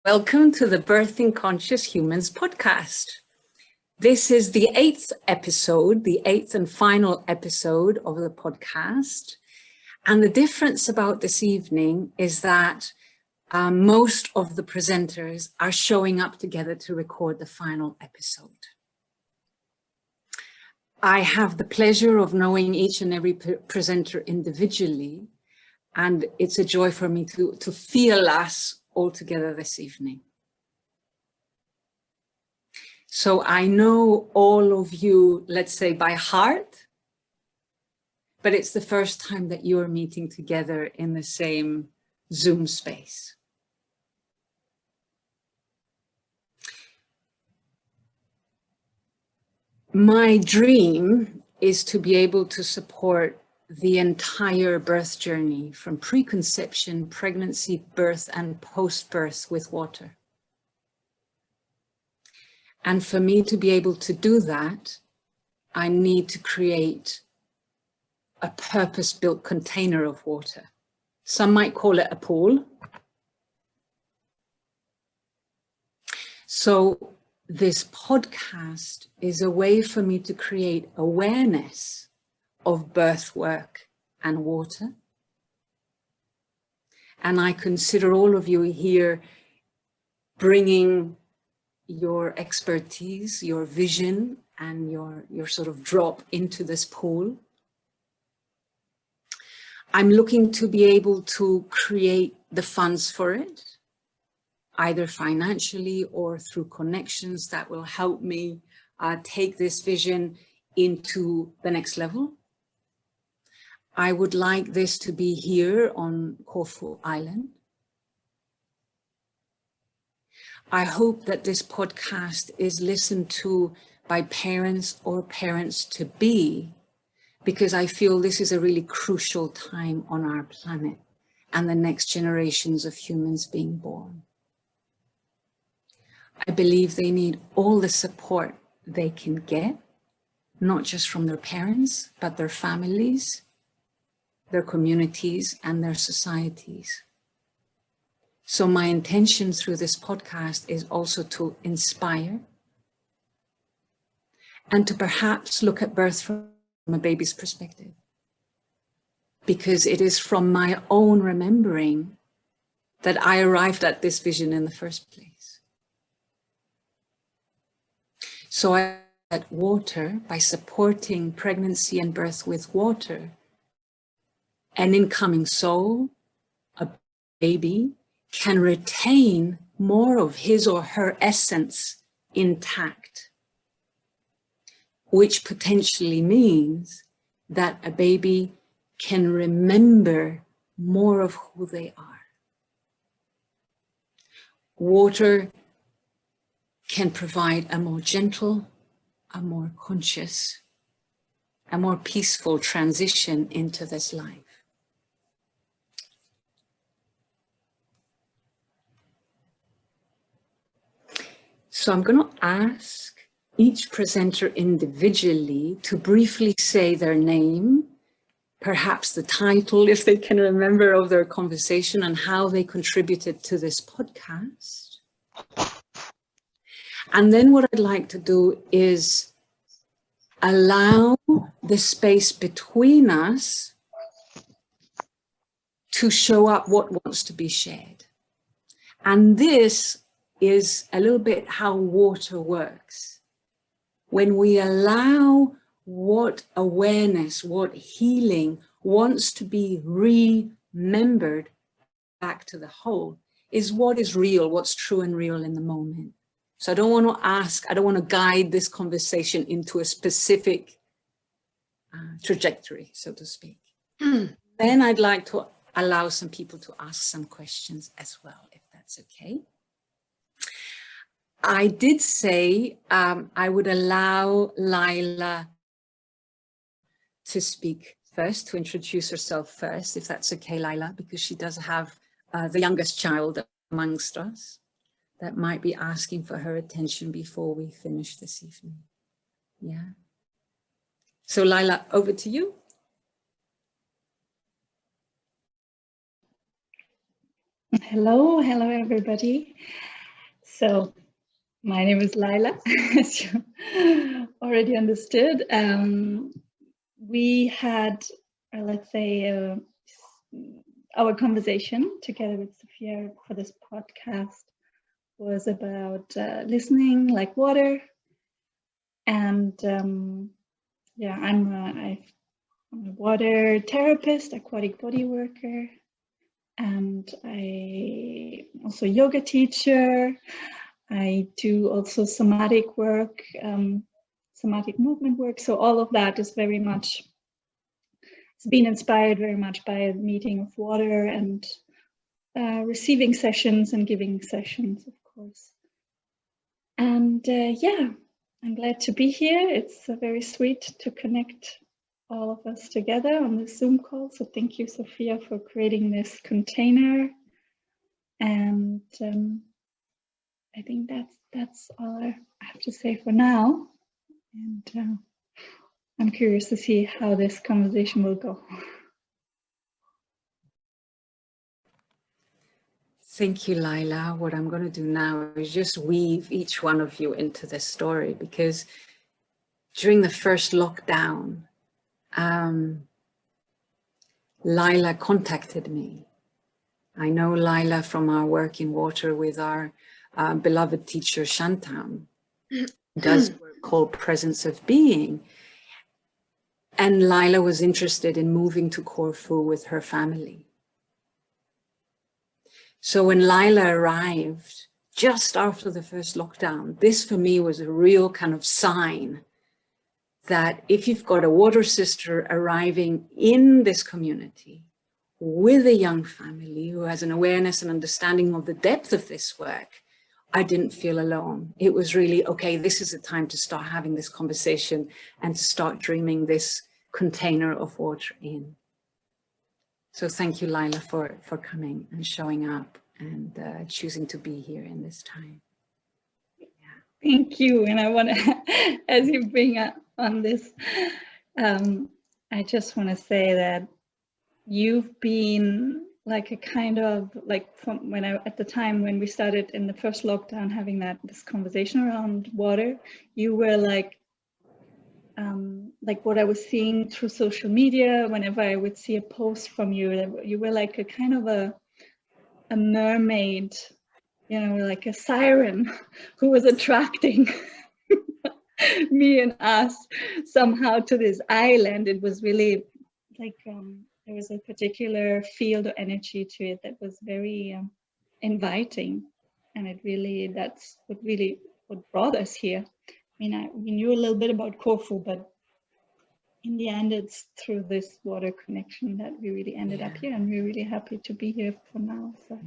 Welcome to the Birthing Conscious Humans podcast. This is the eighth and final episode of the podcast. And the difference about this evening is that most of the presenters are showing up together to record the final episode. I have the pleasure of knowing each and every presenter individually, and it's a joy for me to feel us all together this evening. So I know all of you, let's say by heart, but it's the first time that you're meeting together in the same Zoom space. My dream is to be able to support the entire birth journey from preconception, pregnancy, birth, and post-birth with water. And for me to be able to do that, I need to create a purpose-built container of water. Some might call it a pool. So this podcast is a way for me to create awareness of birth work and water. And I consider all of you here bringing your expertise, your vision, and your sort of drop into this pool. I'm looking to be able to create the funds for it, either financially or through connections that will help me take this vision into the next level. I would like this to be here on Corfu Island. I hope that this podcast is listened to by parents or parents-to-be, because I feel this is a really crucial time on our planet and the next generations of humans being born. I believe they need all the support they can get, not just from their parents, but their families, their communities, and their societies. So my intention through this podcast is also to inspire and to perhaps look at birth from a baby's perspective, because it is from my own remembering that I arrived at this vision in the first place. So I at water, by supporting pregnancy and birth with water, an incoming soul, a baby, can retain more of his or her essence intact, which potentially means that a baby can remember more of who they are. Water can provide a more gentle, a more conscious, a more peaceful transition into this life. So I'm going to ask each presenter individually to briefly say their name, perhaps the title, if they can remember, of their conversation and how they contributed to this podcast. And then what I'd like to do is allow the space between us to show up what wants to be shared. And this is a little bit how water works. When we allow what awareness, what healing wants to be remembered back to the whole, is what is real, what's true and real in the moment. So I don't want to guide this conversation into a specific trajectory, so to speak. Then I'd like to allow some people to ask some questions as well, if that's okay. I did say I would allow Laila to speak first, to introduce herself first, if that's okay, Laila, because she does have the youngest child amongst us that might be asking for her attention before we finish this evening. Yeah. So Laila, over to you. Hello everybody. So my name is Laila, as you already understood. We had, let's say, our conversation together with Sophia for this podcast was about listening like water. And yeah, I'm a water therapist, aquatic body worker, and I also yoga teacher. I do also somatic work, somatic movement work. So all of that is very much, it's been inspired very much by a meeting of water and receiving sessions and giving sessions, of course. And yeah, I'm glad to be here. It's very sweet to connect all of us together on this Zoom call. So thank you, Sophia, for creating this container. And I think that's all I have to say for now. And I'm curious to see how this conversation will go. Thank you, Laila. What I'm going to do now is just weave each one of you into this story, because during the first lockdown, Laila contacted me. I know Laila from our work in water with our beloved teacher Shantam, does work called Presence of Being. And Laila was interested in moving to Corfu with her family. So when Laila arrived just after the first lockdown, this for me was a real kind of sign that if you've got a water sister arriving in this community with a young family who has an awareness and understanding of the depth of this work, I didn't feel alone. It was really, okay, this is the time to start having this conversation and to start dreaming this container of water in. So thank you, Laila, for coming and showing up and choosing to be here in this time. Yeah. Thank you. And I want to, as you bring up on this, I just want to say that you've been like a kind of like from when at the time when we started in the first lockdown having this conversation around water, you were like what I was seeing through social media. Whenever I would see a post from you, you were like a kind of a mermaid, you know, like a siren who was attracting me and us somehow to this island. It was really like there was a particular field or energy to it that was very inviting, and it really, that's what brought us here. I mean, we knew a little bit about Corfu, but in the end, it's through this water connection that we really ended up here, and we're really happy to be here for now. So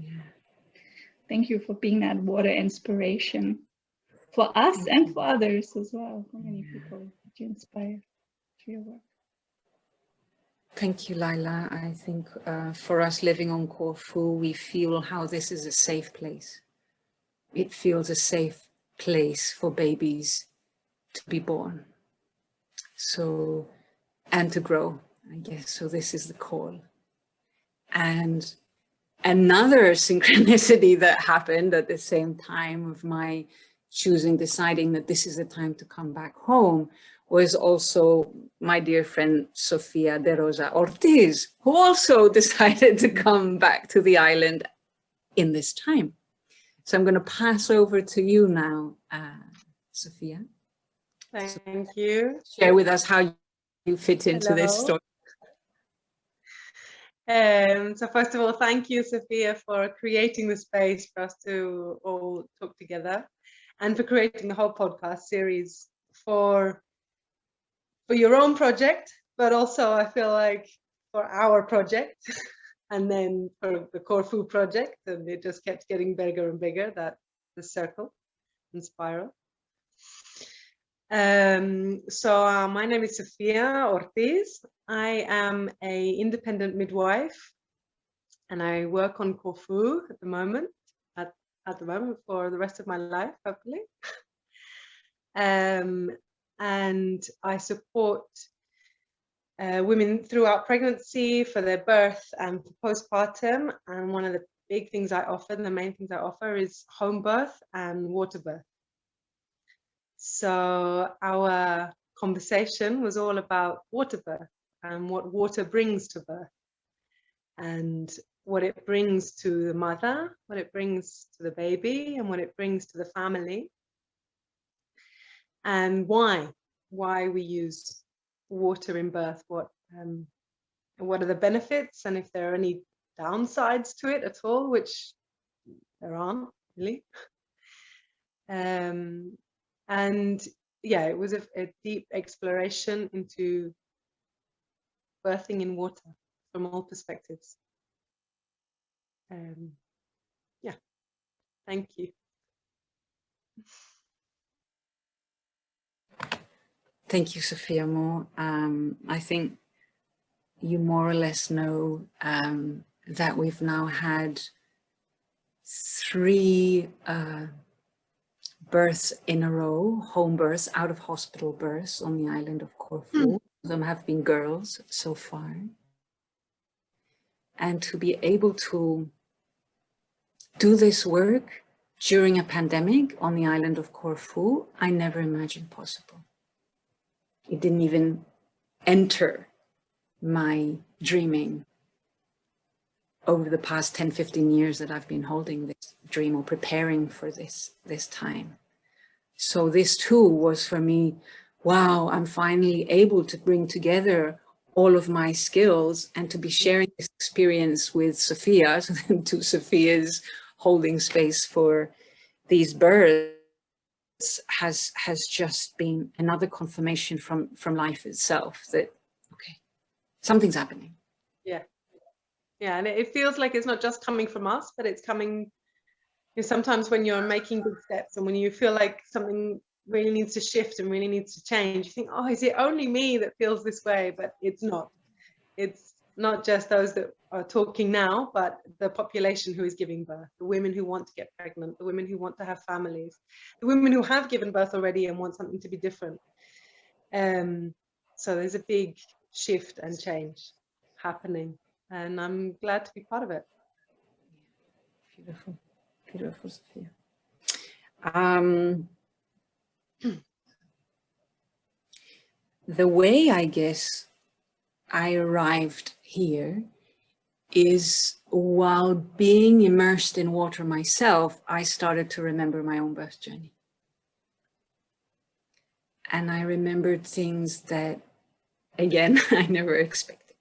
thank you for being that water inspiration for us and for others as well, for many people that you inspire through your work. Thank you, Laila. I think for us living on Corfu, we feel how this is a safe place. It feels a safe place for babies to be born. So, and to grow, I guess. So this is the call. And another synchronicity that happened at the same time of my deciding that this is the time to come back home was also my dear friend Sophia de Rosa Ortiz, who also decided to come back to the island in this time. So I'm going to pass over to you now, Sophia. Thank you. Share with us how you fit into this story. So first of all, thank you, Sophia, for creating the space for us to all talk together, and for creating the whole podcast series for your own project, but also I feel like for our project, and then for the Corfu project, and it just kept getting bigger and bigger, the circle and spiral. So my name is Sophia Ortiz. I am an independent midwife, and I work on Corfu at the moment, for the rest of my life, hopefully. And I support women throughout pregnancy, for their birth and for postpartum. And one of the big things I offer, the main things I offer is home birth and water birth. So our conversation was all about water birth and what water brings to birth, and what it brings to the mother, what it brings to the baby, and what it brings to the family, and why we use water in birth, what are the benefits, and if there are any downsides to it at all, which there aren't really. And yeah, it was a deep exploration into birthing in water from all perspectives. Yeah, thank you. Thank you, Sophia. I think you more or less know that we've now had 3 births in a row, home births, out of hospital births on the island of Corfu. Them have been girls so far. And to be able to do this work during a pandemic on the island of Corfu, I never imagined possible. It didn't even enter my dreaming over the past 10, 15 years that I've been holding this dream or preparing for this time. So this too was for me, wow, I'm finally able to bring together all of my skills and to be sharing this experience with Sophia, to Sophia's holding space for these births has just been another confirmation from life itself that, okay, something's happening. Yeah, and it feels like it's not just coming from us, but it's coming, sometimes when you're making big steps and when you feel like something really needs to shift and really needs to change, you think, oh, is it only me that feels this way? But it's not. It's not just those that are talking now, but the population who is giving birth, the women who want to get pregnant, the women who want to have families, the women who have given birth already and want something to be different. So there's a big shift and change happening, and I'm glad to be part of it. Beautiful, beautiful, Sophia. The way I guess I arrived here is while being immersed in water myself, I started to remember my own birth journey. And I remembered things that, again, I never expected.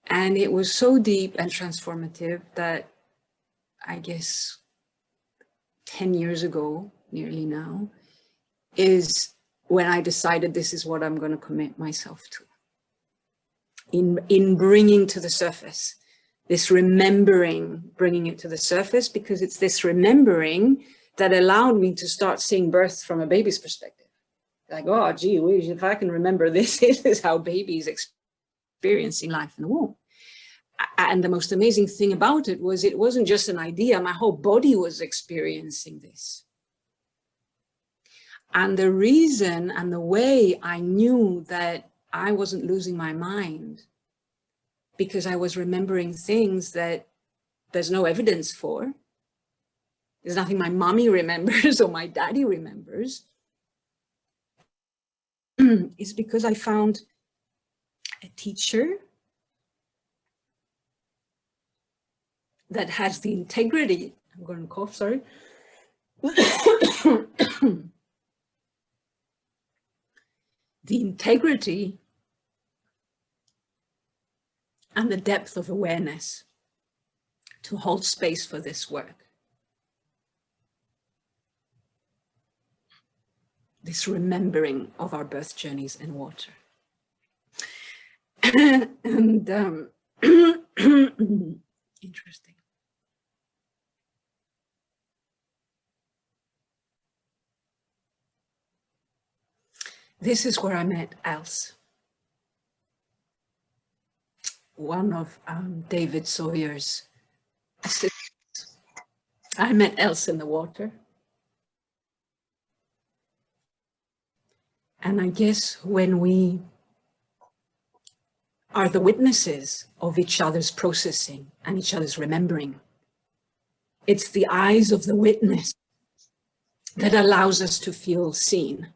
And it was so deep and transformative that I guess 10 years ago, nearly now, is when I decided this is what I'm going to commit myself to. In bringing to the surface, this remembering, bringing it to the surface, because it's this remembering that allowed me to start seeing birth from a baby's perspective. Like, oh, gee whiz, if I can remember this, this is how babies experiencing life in the womb. And the most amazing thing about it wasn't just an idea, my whole body was experiencing this. And the reason and the way I knew that I wasn't losing my mind, because I was remembering things that there's no evidence for. There's nothing my mommy remembers or my daddy remembers. Is because I found a teacher that has the integrity, I'm going to cough, sorry. The integrity and the depth of awareness to hold space for this work. This remembering of our birth journeys in water. And interesting. This is where I met Els, one of David Sawyer's assistants. I met Els in the water. And I guess when we are the witnesses of each other's processing and each other's remembering. It's the eyes of the witness that allows us to feel seen,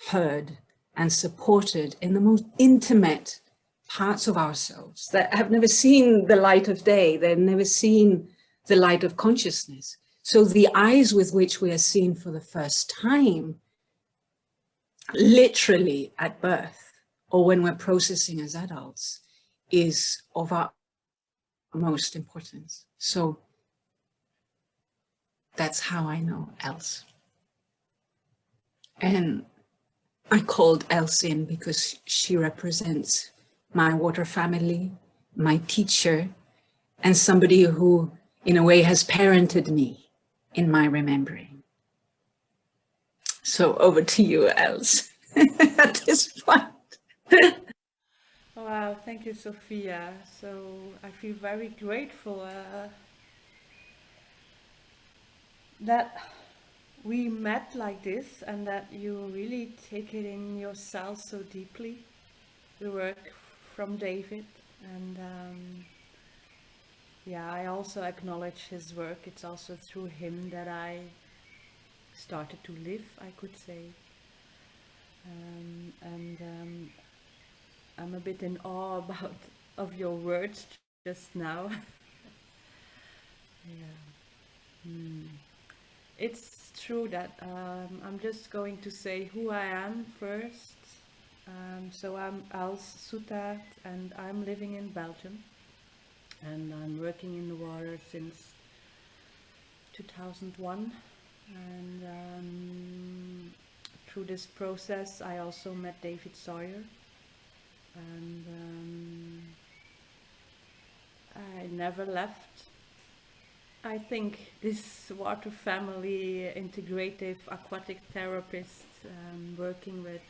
heard, and supported in the most intimate parts of ourselves that have never seen the light of day, they've never seen the light of consciousness. So the eyes with which we are seen for the first time, literally at birth, or when we're processing as adults, is of our most importance. So that's how I know Els. And I called Els in because she represents my water family, my teacher, and somebody who, in a way, has parented me in my remembering. So over to you, Els, at this point. Wow, thank you, Sophia. So I feel very grateful that we met like this and that you really take it in yourself so deeply, the work from David. And yeah, I also acknowledge his work. It's also through him that I started to live, I could say. I'm a bit in awe of your words just now. Yeah. It's true that I'm just going to say who I am first. So I'm Els Soetaert and I'm living in Belgium, and I'm working in the water since 2001. And through this process I also met David Sawyer, and I never left. I think this water family integrative aquatic therapist, working with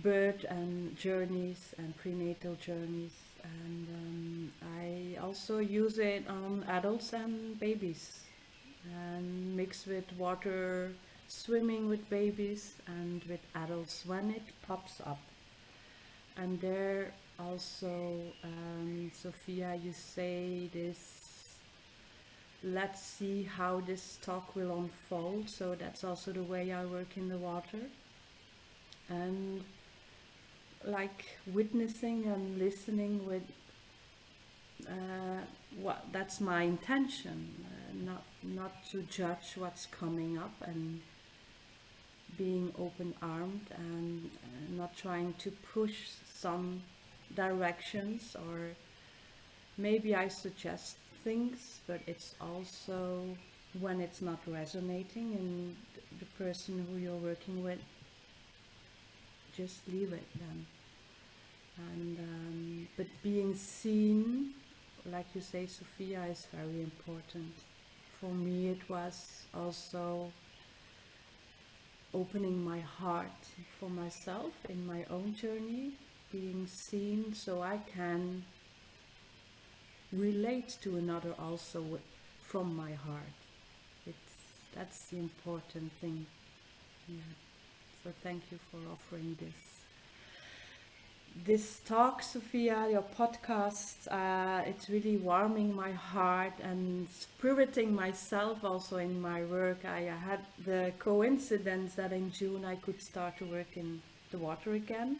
birth and journeys and prenatal journeys, and I also use it on adults and babies, and mix with water swimming with babies and with adults when it pops up. And there also, Sophia, you say this, let's see how this talk will unfold. So that's also the way I work in the water, and like witnessing and listening with that's my intention, not to judge what's coming up, and being open-armed and not trying to push some directions, or maybe I suggest things, but it's also when it's not resonating in the person who you're working with, just leave it then. And but being seen, like you say, Sophia, is very important. For me it was also opening my heart for myself in my own journey, being seen so I can relate to another also from my heart. That's the important thing. Yeah. So thank you for offering this talk, Sophia, your podcast. It's really warming my heart and spiriting myself also in my work. I had the coincidence that in June I could start to work in the water again.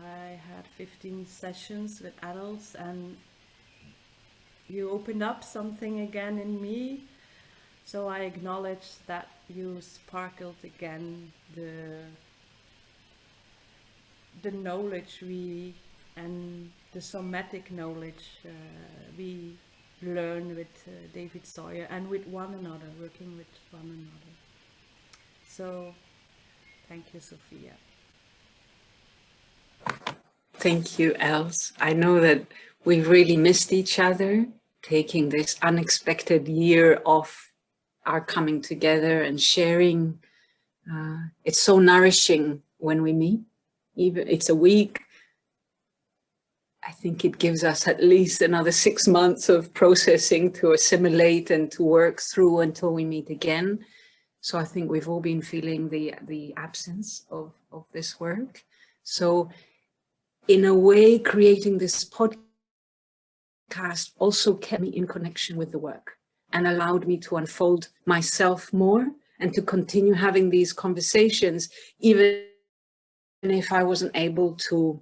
I had 15 sessions with adults, and you opened up something again in me. So I acknowledge that you sparkled again the knowledge and the somatic knowledge we learn with David Sawyer and with one another, working with one another. So thank you, Sophia. Thank you, Els. I know that we've really missed each other, taking this unexpected year of our coming together and sharing. It's so nourishing when we meet. Even it's a week, I think it gives us at least another 6 months of processing to assimilate and to work through until we meet again. So I think we've all been feeling the absence of this work. So in a way, creating this podcast also kept me in connection with the work and allowed me to unfold myself more and to continue having these conversations, even if I wasn't able to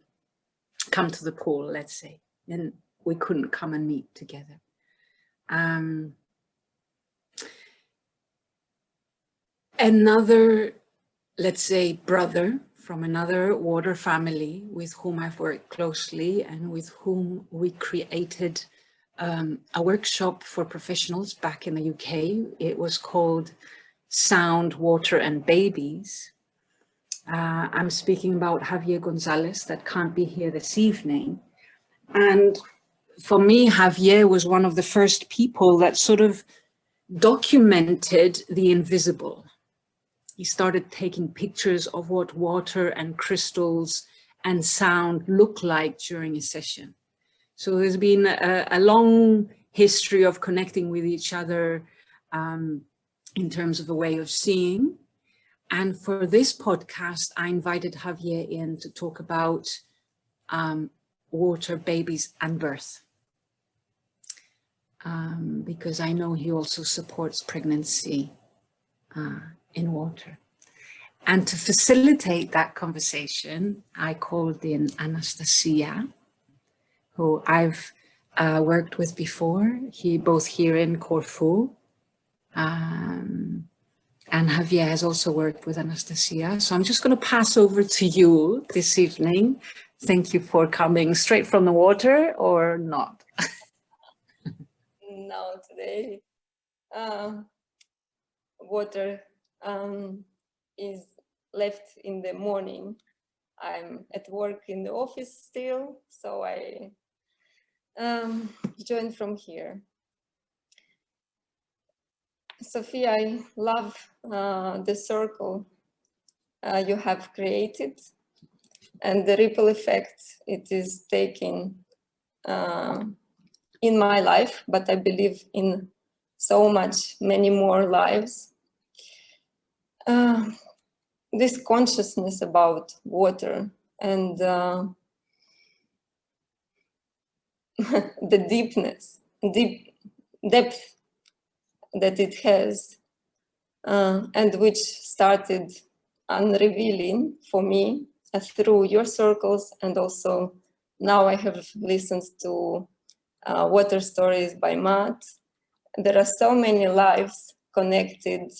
come to the pool, let's say, and we couldn't come and meet together. Another, let's say, brother from another water family with whom I've worked closely and with whom we created a workshop for professionals back in the UK. It was called Sound, Water and Babies. I'm speaking about Javier Gonzalez, that can't be here this evening. And for me, Javier was one of the first people that sort of documented the invisible. He started taking pictures of what water and crystals and sound look like during a session. So there's been a long history of connecting with each other in terms of a way of seeing. And for this podcast, I invited Javier in to talk about water, babies, and birth. Because I know he also supports pregnancy in water. And to facilitate that conversation, I called in Anastasíia, who I've worked with before, both here in Corfu. And Javier has also worked with Anastasíia. So I'm just going to pass over to you this evening. Thank you for coming straight from the water or not. No, today water is left in the morning. I'm at work in the office still, so I joined from here. Sophia, I love the circle you have created and the ripple effect it is taking in my life, but I believe in so many more lives. This consciousness about water and the depth that it has, and which started unrevealing for me through your circles, and also now I have listened to water stories by Maat. There are so many lives connected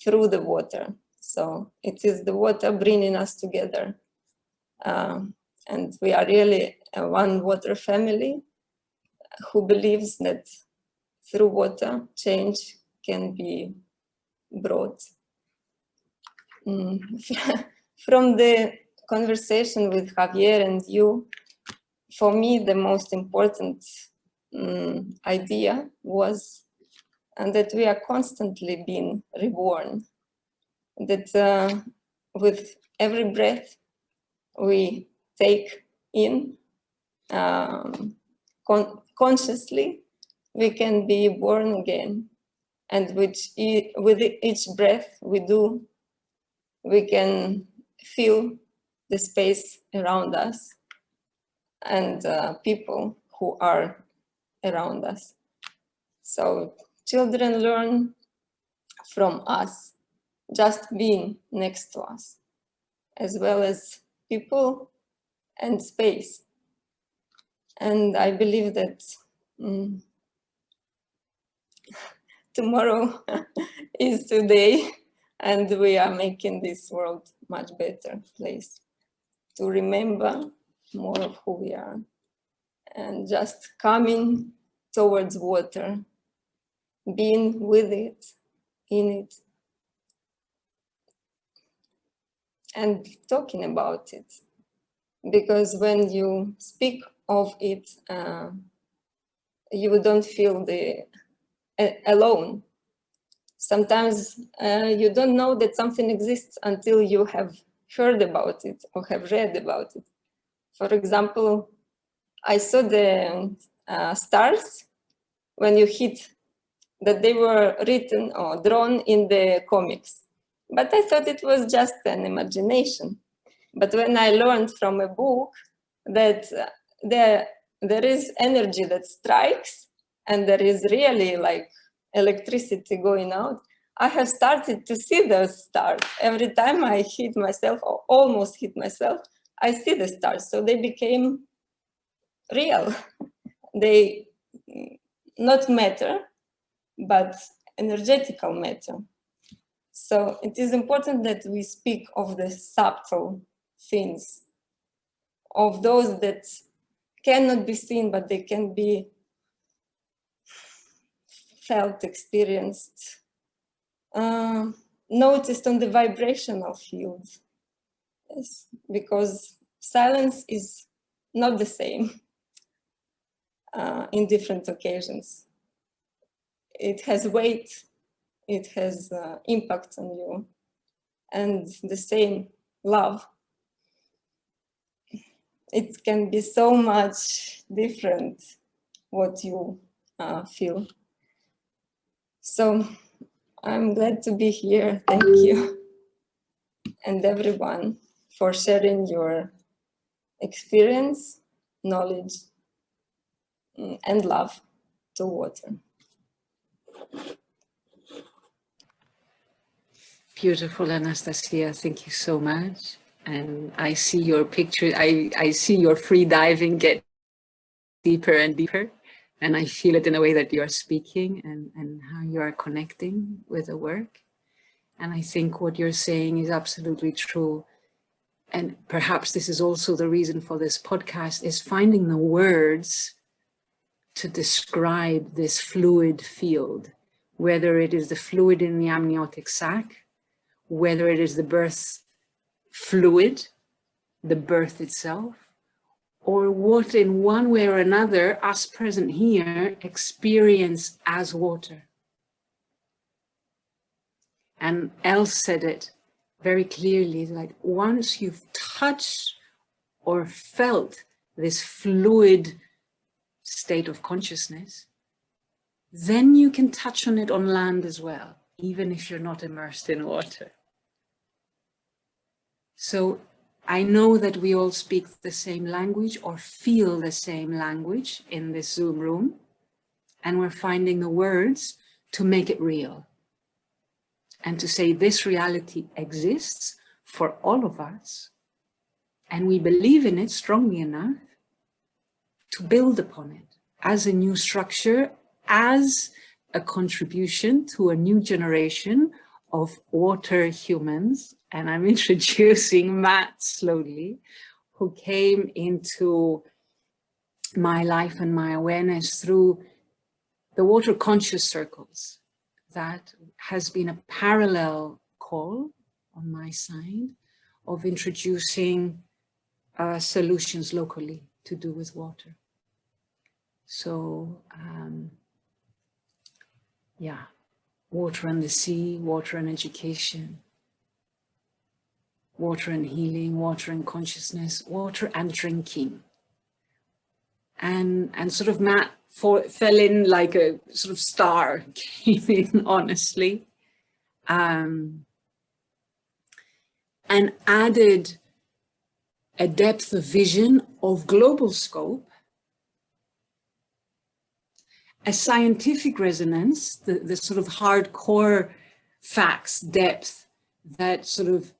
through the water. So it is the water bringing us together. And we are really one water family who believes that through water, change can be brought. From the conversation with Javier and you, for me, the most important idea was that we are constantly being reborn, that with every breath we take in consciously, we can be born again. And with each breath we do, we can feel the space around us and people who are around us. So children learn from us, just being next to us, as well as people and space. And I believe that tomorrow is today, and we are making this world much better place to remember more of who we are, and just coming towards water, being with it, in it, and talking about it. Because when you speak of it, you don't feel alone. Sometimes you don't know that something exists until you have heard about it or have read about it. For example, I saw the stars when you hit, that they were written or drawn in the comics. But I thought it was just an imagination. But when I learned from a book that there is energy that strikes, and there is really like electricity going out. I have started to see those stars. Every time I hit myself or almost hit myself, I see the stars. So they became real. They not matter, but energetical matter. So it is important that we speak of the subtle things, of those that cannot be seen, but they can be felt, experienced, noticed on the vibrational field. Yes, because silence is not the same in different occasions. It has weight, it has impact on you, and the same love. It can be so much different what you feel. So I'm glad to be here. Thank you. And everyone for sharing your experience, knowledge, and love to water. Beautiful, Anastasíia. Thank you so much. And I see your picture. I see your free diving get deeper and deeper. And I feel it in the way that you are speaking and how you are connecting with the work. And I think what you're saying is absolutely true. And perhaps this is also the reason for this podcast, is finding the words to describe this fluid field, whether it is the fluid in the amniotic sac, whether it is the birth fluid, the birth itself, or what in one way or another, us present here experience as water. And Els said it very clearly, like once you've touched or felt this fluid state of consciousness, then you can touch on it on land as well, even if you're not immersed in water. So I know that we all speak the same language or feel the same language in this Zoom room, and we're finding the words to make it real and to say this reality exists for all of us, and we believe in it strongly enough to build upon it as a new structure, as a contribution to a new generation of water humans. And I'm introducing Maat slowly, who came into my life and my awareness through the water conscious circles. That has been a parallel call on my side of introducing solutions locally to do with water. So, yeah, water and the sea, water and education, water and healing, water and consciousness, water and drinking. And sort of Maat fell in like a sort of star, came in honestly, and added a depth of vision of global scope, a scientific resonance, the sort of hardcore facts depth that sort of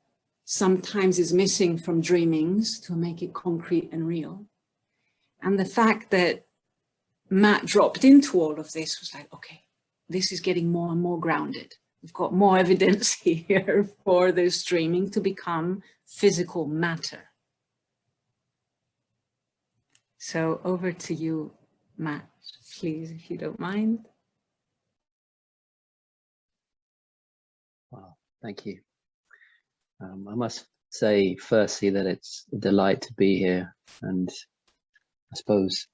sometimes is missing from dreamings to make it concrete and real. And the fact that Maat dropped into all of this was like, okay, this is getting more and more grounded. We've got more evidence here for this dreaming to become physical matter. So over to you, Maat, please, if you don't mind. Wow, thank you. I must say firstly that it's a delight to be here, and I suppose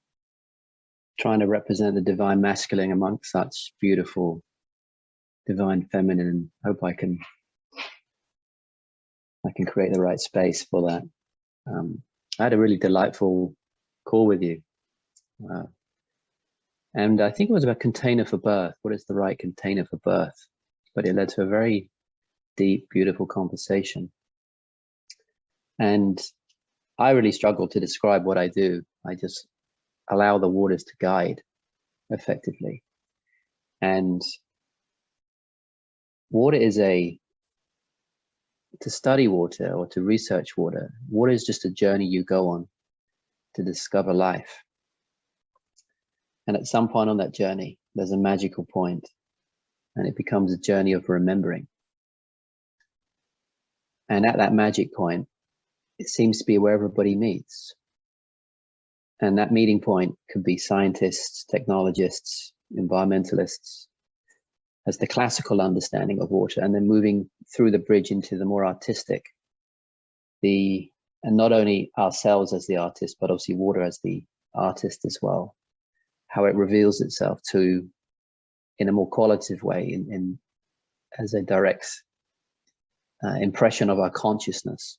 trying to represent the divine masculine amongst such beautiful divine feminine. Hope I can create the right space for that. I had a really delightful call with you, and I think it was about container for birth. What is the right container for birth? But it led to a very deep, beautiful conversation. And I really struggle to describe what I do. I just allow the waters to guide effectively. And water is to study water or to research water, water is just a journey you go on to discover life. And at some point on that journey, there's a magical point, and it becomes a journey of remembering. And at that magic point, it seems to be where everybody meets. And that meeting point could be scientists, technologists, environmentalists, as the classical understanding of water, and then moving through the bridge into the more artistic, and not only ourselves as the artist, but obviously water as the artist as well, how it reveals itself in a more qualitative way, as a direct impression of our consciousness.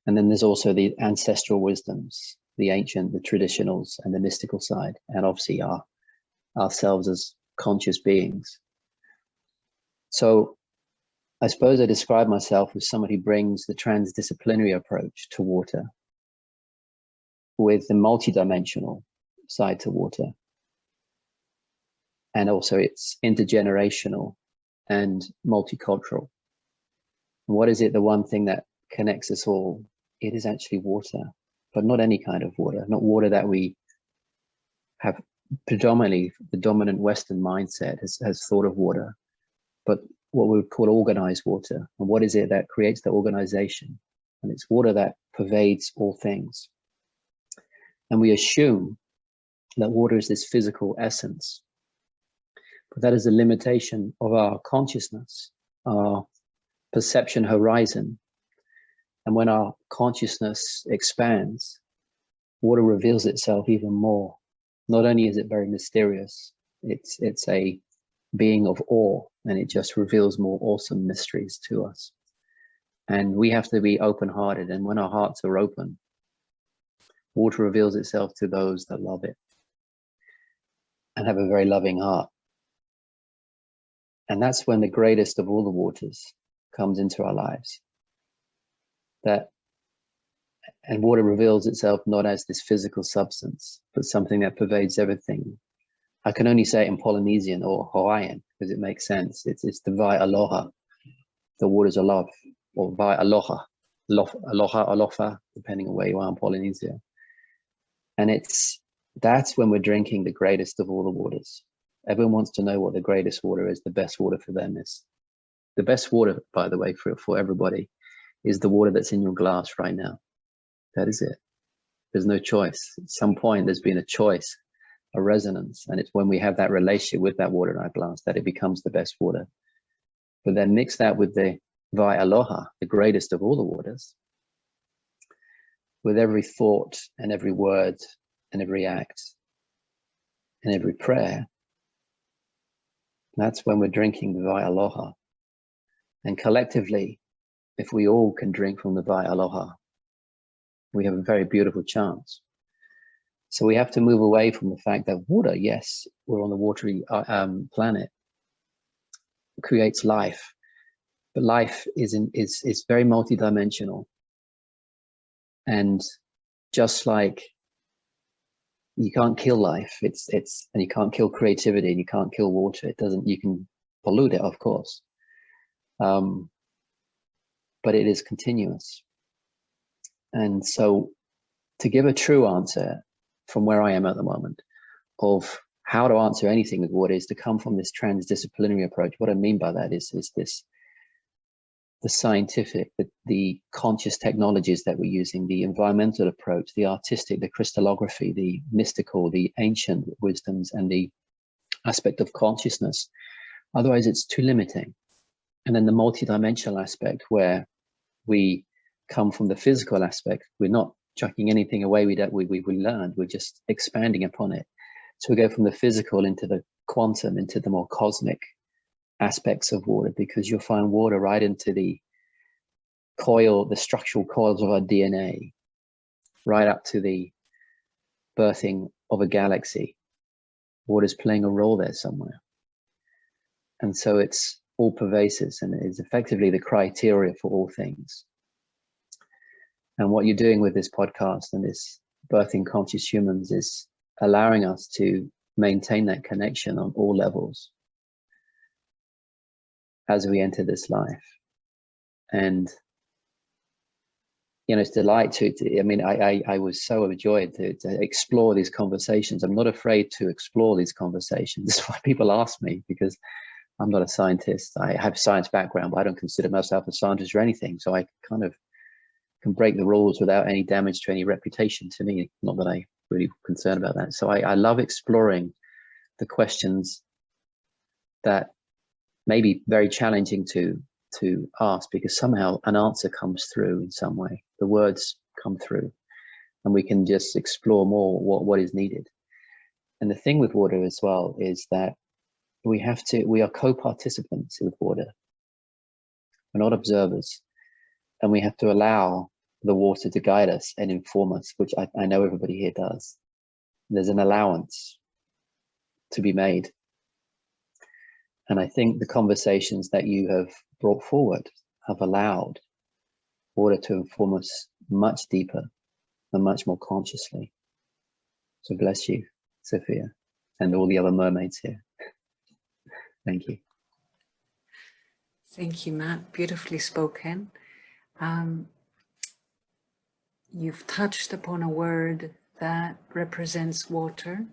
And then there's also the ancestral wisdoms, the ancient, the traditionals, and the mystical side, and obviously ourselves as conscious beings. So I suppose I describe myself as somebody who brings the transdisciplinary approach to water with the multidimensional side to water. And also it's intergenerational and multicultural. What is it, the one thing that connects us all? It is actually water, but not any kind of water, not water that we have predominantly, the dominant Western mindset has thought of water, but what we would call organized water. And what is it that creates the organization? And it's water that pervades all things. And we assume that water is this physical essence, but that is a limitation of our consciousness, our perception horizon. And when our consciousness expands, water reveals itself even more. Not only is it very mysterious, it's a being of awe, and it just reveals more awesome mysteries to us. And we have to be open-hearted, and when our hearts are open, water reveals itself to those that love it and have a very loving heart. And that's when the greatest of all the waters comes into our lives. And water reveals itself not as this physical substance, but something that pervades everything. I can only say it in Polynesian or Hawaiian because it makes sense. It's the vai aloha, the waters of love, or vai aloha, aloha, depending on where you are in Polynesia. And that's when we're drinking the greatest of all the waters. Everyone wants to know what the greatest water is, the best water for them is. The best water, by the way, for everybody, is the water that's in your glass right now. That is it. There's no choice. At some point, there's been a choice, a resonance, and it's when we have that relationship with that water in our glass that it becomes the best water. But then mix that with the vai aloha, the greatest of all the waters, with every thought and every word and every act and every prayer. That's when we're drinking the vai aloha. And collectively, if we all can drink from the vai aloha, we have a very beautiful chance. So we have to move away from the fact that water, yes, we're on the watery planet, creates life, but life is very multidimensional. And just like you can't kill life, and you can't kill creativity, and you can't kill water. You can pollute it, of course, but it is continuous. And so to give a true answer from where I am at the moment of how to answer anything with water is to come from this transdisciplinary approach. What I mean by that is this, the scientific, the conscious technologies that we're using, the environmental approach, the artistic, the crystallography, the mystical, the ancient wisdoms, and the aspect of consciousness. Otherwise, it's too limiting. And then the multidimensional aspect where we come from the physical aspect. We're not chucking anything away we learned. We're just expanding upon it. So we go from the physical into the quantum, into the more cosmic aspects of water, because you'll find water right into the structural coils of our DNA, right up to the birthing of a galaxy. Water's playing a role there somewhere. And so it's all pervasive, and it is effectively the criteria for all things. And what you're doing with this podcast and this Birthing Conscious Humans is allowing us to maintain that connection on all levels as we enter this life. And you know, it's a delight to I mean, I was so overjoyed to explore these conversations. I'm not afraid to explore these conversations. That's why people ask me, because I'm not a scientist. I have a science background, but I don't consider myself a scientist or anything. So I kind of can break the rules without any damage to any reputation to me. Not that I'm really concerned about that. So I love exploring the questions that may be very challenging to ask, because somehow an answer comes through in some way. The words come through and we can just explore more what is needed. And the thing with water as well is that we are co-participants with water. We're not observers, and we have to allow the water to guide us and inform us, which I know everybody here does. There's an allowance to be made. And I think the conversations that you have brought forward have allowed water to inform us much deeper and much more consciously. So bless you, Sophia, and all the other mermaids here. Thank you. Thank you, Matt. Beautifully spoken. You've touched upon a word that represents water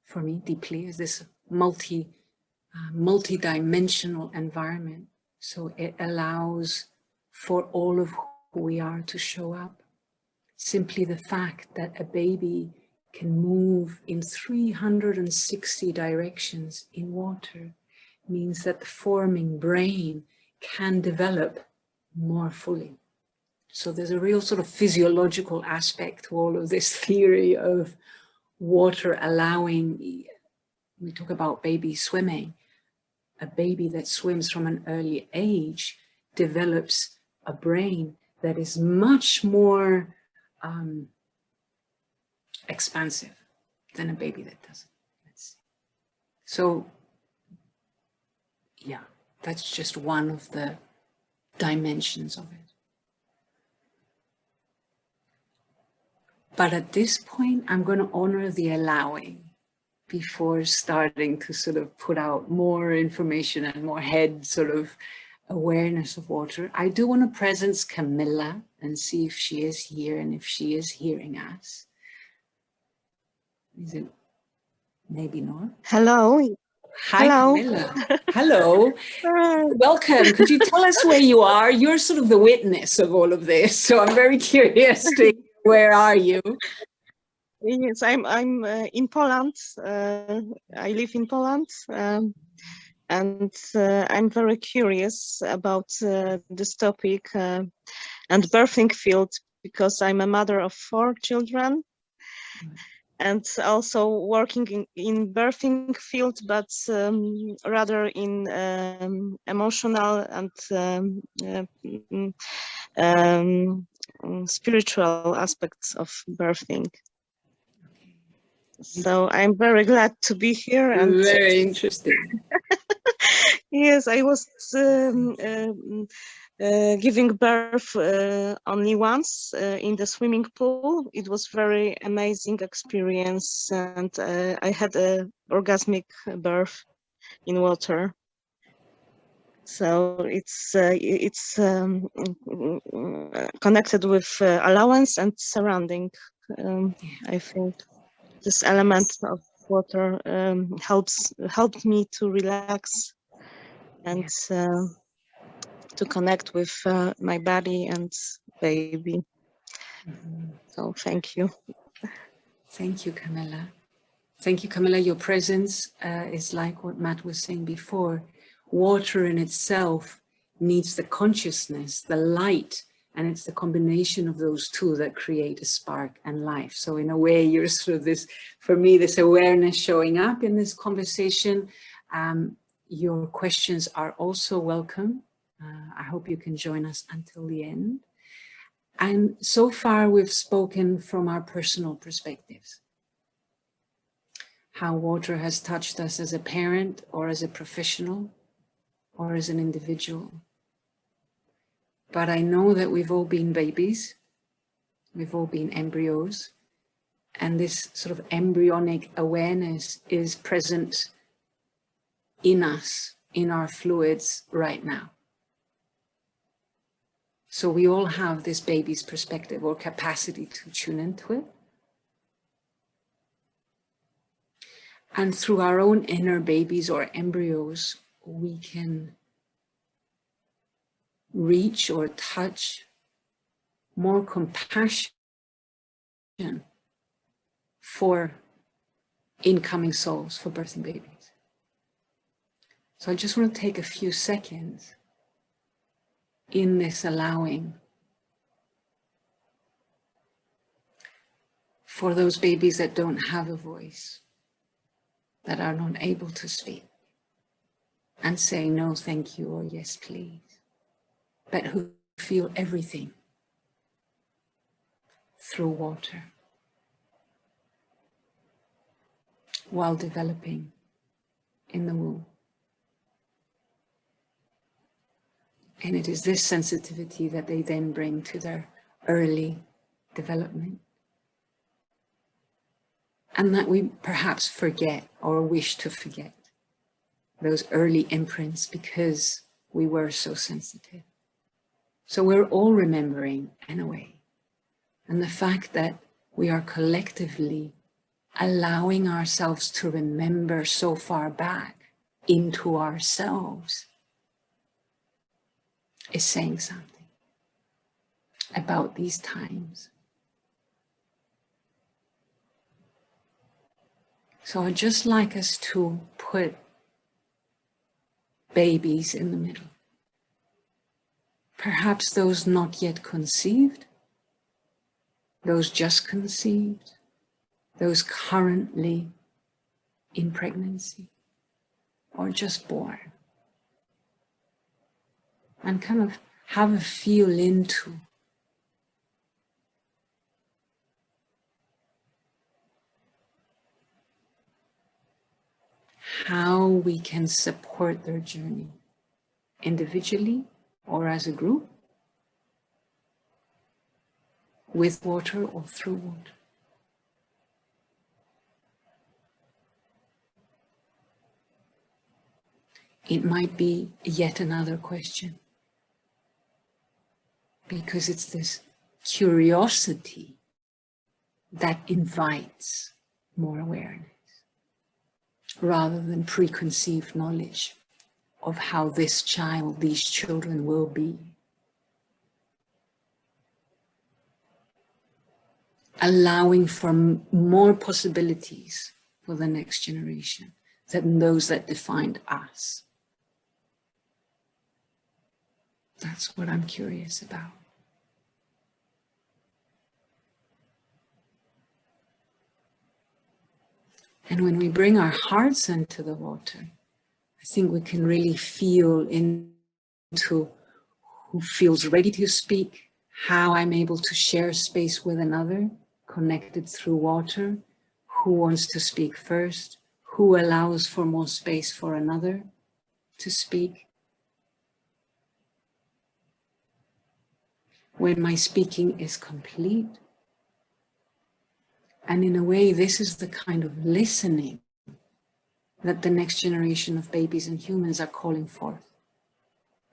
for me deeply, as this multi-dimensional environment. So it allows for all of who we are to show up. Simply the fact that a baby can move in 360 directions in water means that the forming brain can develop more fully. So there's a real sort of physiological aspect to all of this theory of water allowing. We talk about baby swimming. A baby that swims from an early age develops a brain that is much more expansive than a baby that doesn't. Let's see. So, yeah, that's just one of the dimensions of it. But at this point, I'm going to honor the allowing before starting to sort of put out more information and more head sort of awareness of water. I do want to presence Camilla and see if she is here and if she is hearing us. Is it? Maybe not. Hello. Hi, Hello. Camilla. Hello. Welcome. Could you tell us where you are? You're sort of the witness of all of this, so I'm very curious to where are you? Yes, I'm in Poland. I live in Poland, and I'm very curious about this topic and birthing field, because I'm a mother of 4 children. And also working in birthing field, but rather in emotional and spiritual aspects of birthing. So I'm very glad to be here. And very interesting. Yes, I was giving birth only once in the swimming pool. It was very amazing experience, and I had a orgasmic birth in water. So it's connected with allowance and surrounding. I think this element of water helped me to relax and to connect with my body and baby. So thank you. Thank you, Camilla. Thank you, Camilla. Your presence is like what Matt was saying before. Water in itself needs the consciousness, the light, and it's the combination of those two that create a spark and life. So in a way, you're sort of this, for me, this awareness showing up in this conversation. Your questions are also welcome. I hope you can join us until the end. And so far, we've spoken from our personal perspectives. How water has touched us as a parent or as a professional or as an individual. but I know that we've all been babies, we've all been embryos, and this sort of embryonic awareness is present in us, in our fluids right now. So we all have this baby's perspective or capacity to tune into it. And through our own inner babies or embryos, we can reach or touch more compassion for incoming souls, for birthing babies. So I just want to take a few seconds in this allowing for those babies that don't have a voice, that are not able to speak, and say no, thank you, or yes, please, but who feel everything through water while developing in the womb. And it is this sensitivity that they then bring to their early development. And that we perhaps forget or wish to forget those early imprints because we were so sensitive. So we're all remembering in a way. And the fact that we are collectively allowing ourselves to remember so far back into ourselves is saying something about these times. So I'd just like us to put babies in the middle. Perhaps those not yet conceived, those just conceived, those currently in pregnancy, or just born. And kind of have a feel into how we can support their journey individually or as a group, with water or through water. It might be yet another question, because it's this curiosity that invites more awareness, rather than preconceived knowledge of how this child, these children will be. Allowing for more possibilities for the next generation than those that defined us. That's what I'm curious about. And when we bring our hearts into the water, I think we can really feel into who feels ready to speak, how I'm able to share space with another, connected through water, who wants to speak first, who allows for more space for another to speak. When my speaking is complete. And in a way, this is the kind of listening that the next generation of babies and humans are calling forth.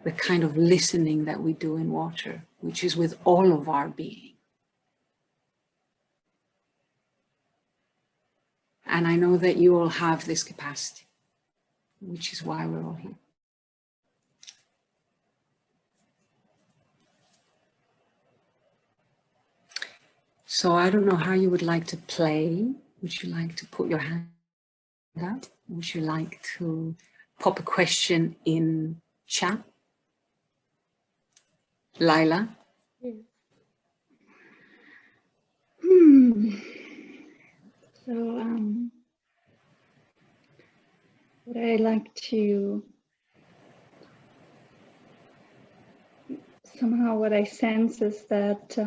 The kind of listening that we do in water, which is with all of our being. And I know that you all have this capacity, which is why we're all here. So I don't know how you would like to play. Would you like to put your hand up? Would you like to pop a question in chat? Laila? Yes. So what I like to, somehow what I sense is that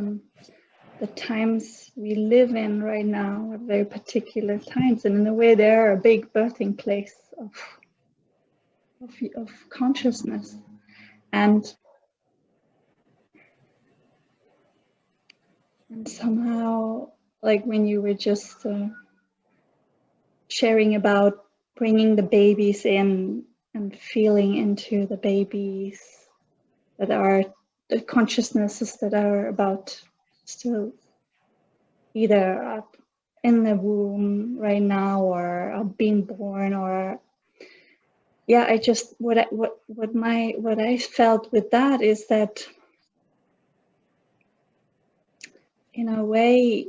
the times we live in right now are very particular times, and in a way they are a big birthing place of consciousness. And And somehow, like when you were just sharing about bringing the babies in and feeling into the babies that are the consciousnesses that are about still either up in the womb right now or are being born, or yeah, I just what I felt with that is that in a way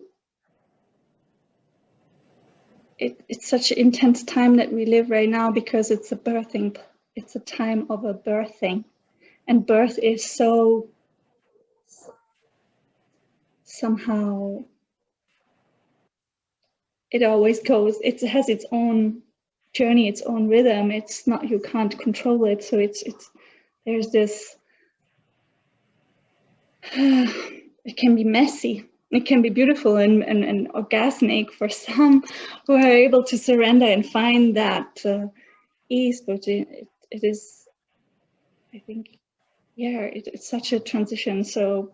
it's such an intense time that we live right now, because it's a time of a birthing, and birth is so somehow it always goes, it has its own journey, its own rhythm. It's not, you can't control it, so it's there's this it can be messy, it can be beautiful and orgasmic for some who are able to surrender and find that ease, but it is, I think, yeah, it's such a transition. So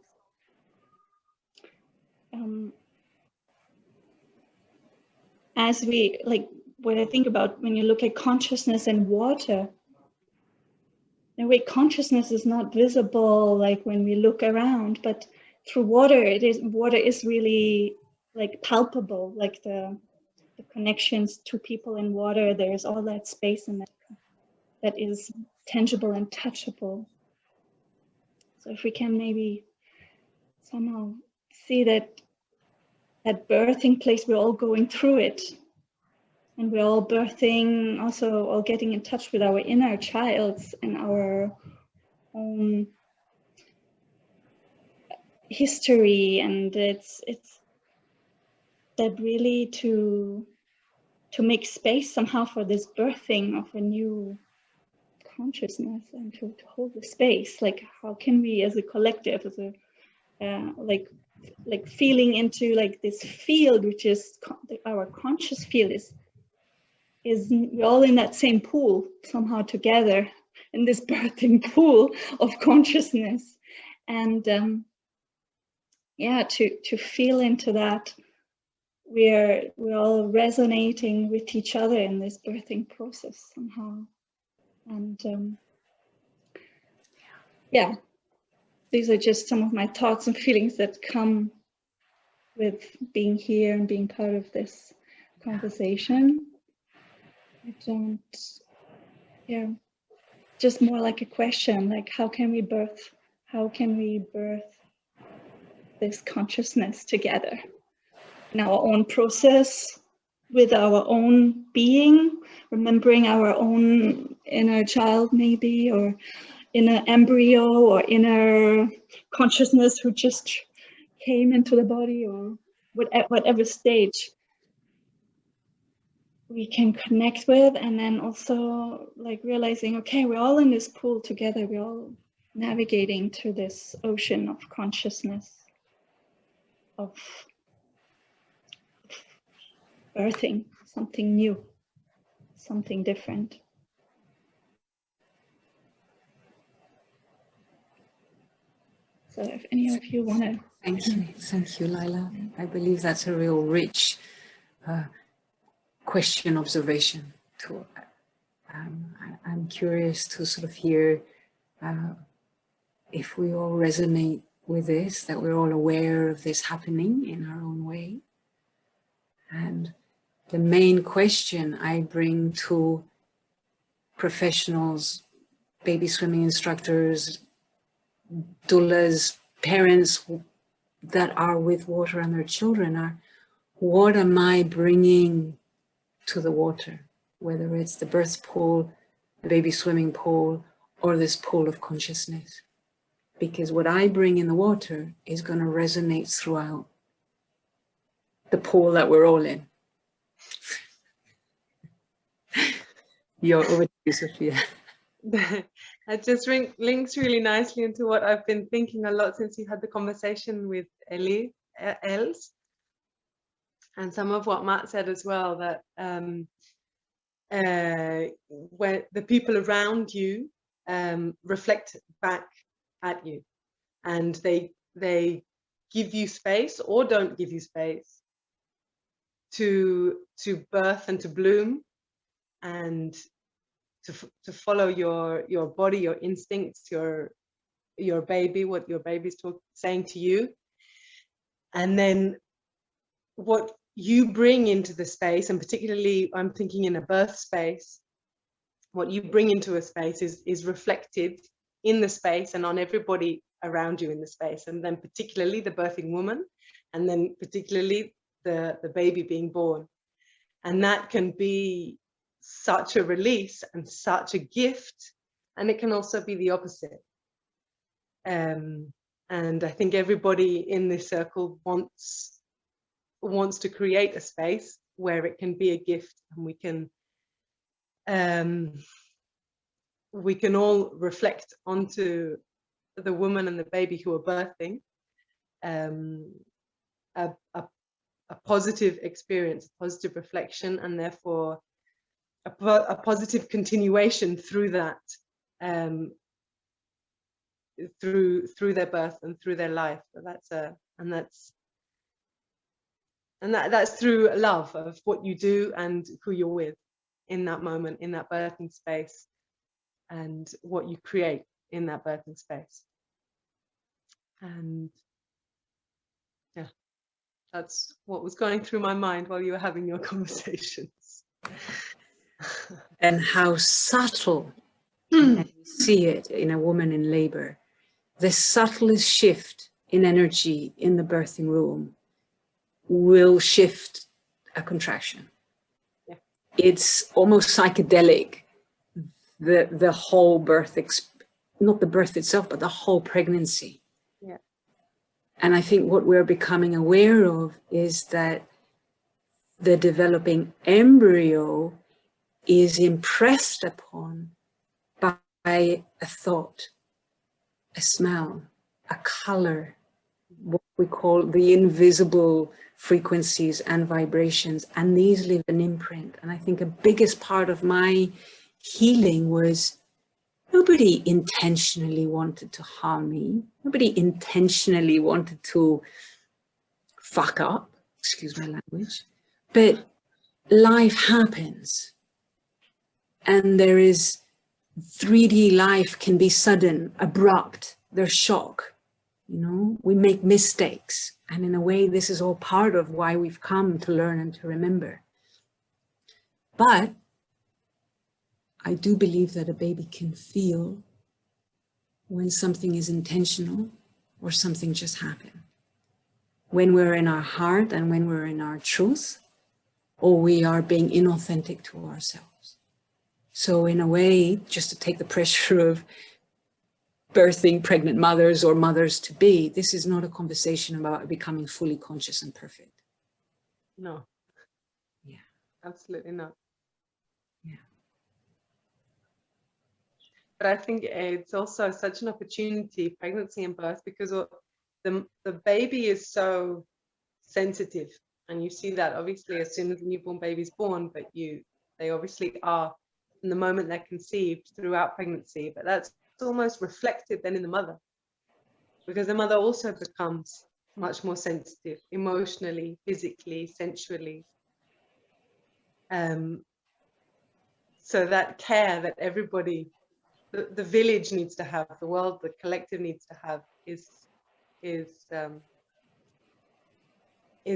as we, like, what I think about when you look at consciousness and water, in a way consciousness is not visible like when we look around, but through water water is really like palpable, like the connections to people in water. There's all that space in that is tangible and touchable. So if we can maybe somehow see that birthing place, we're all going through it, and we're all birthing, also all getting in touch with our inner childs and our own history, and it's that really to make space somehow for this birthing of a new consciousness, and to hold the space. Like, how can we as a collective, as a like feeling into like this field, which is our conscious field, is we're all in that same pool somehow together, in this birthing pool of consciousness, and yeah, to feel into that we're all resonating with each other in this birthing process somehow. And yeah, these are just some of my thoughts and feelings that come with being here and being part of this conversation. I don't, yeah, just more like a question, like how can we birth this consciousness together in our own process, with our own being, remembering our own inner child maybe, or inner embryo, or inner consciousness who just came into the body, or whatever stage we can connect with. And then also like realizing, okay, we're all in this pool together, we're all navigating through this ocean of consciousness, of birthing something new, something different. So if any of you want to... Thank you, Laila. I believe that's a real rich question, observation. I'm curious to sort of hear if we all resonate with this, that we're all aware of this happening in our own way. And the main question I bring to professionals, baby swimming instructors, doulas, parents that are with water and their children are, what am I bringing to the water? Whether it's the birth pool, the baby swimming pool, or this pool of consciousness. Because what I bring in the water is going to resonate throughout the pool that we're all in. You're over to you, Sophia. That just links really nicely into what I've been thinking a lot since you had the conversation with Els, and some of what Maat said as well, that where the people around you reflect back at you, and they give you space or don't give you space to birth and to bloom, and to follow your body, your instincts, your baby, what your baby's saying to you. And then what you bring into the space, and particularly I'm thinking in a birth space, what you bring into a space is reflected in the space and on everybody around you in the space, and then particularly the birthing woman, and then particularly the baby being born. And that can be such a release and such a gift, and it can also be the opposite. And I think everybody in this circle wants to create a space where it can be a gift, and we can all reflect onto the woman and the baby who are birthing a positive experience, a positive reflection, and therefore a positive continuation through that, through their birth and through their life. That's through love of what you do and who you're with in that moment, in that birthing space, and what you create in that birthing space. And yeah, that's what was going through my mind while you were having your conversations. And how subtle, and you see it in a woman in labor, the subtlest shift in energy in the birthing room will shift a contraction. Yeah. It's almost psychedelic, the whole birth, not the birth itself, but the whole pregnancy. Yeah. And I think what we're becoming aware of is that the developing embryo is impressed upon by a thought, a smell, a color, what we call the invisible frequencies and vibrations, and these leave an imprint. And I think a biggest part of my healing was nobody intentionally wanted to harm me. Nobody intentionally wanted to fuck up, excuse my language, but life happens. And there is 3D life can be sudden, abrupt, there's shock, you know, we make mistakes. And in a way, this is all part of why we've come to learn and to remember. But I do believe that a baby can feel when something is intentional or something just happened. When we're in our heart and when we're in our truth, or we are being inauthentic to ourselves. So in a way, just to take the pressure of birthing pregnant mothers or mothers to be, this is not a conversation about becoming fully conscious and perfect. No. Yeah. Absolutely not. Yeah. But I think it's also such an opportunity, pregnancy and birth, because the baby is so sensitive. And you see that obviously as soon as the newborn baby is born, but they obviously are from the moment they're conceived throughout pregnancy, but that's almost reflected then in the mother, because the mother also becomes much more sensitive emotionally, physically, sensually. So that care that everybody, the village needs to have, the world, the collective needs to have is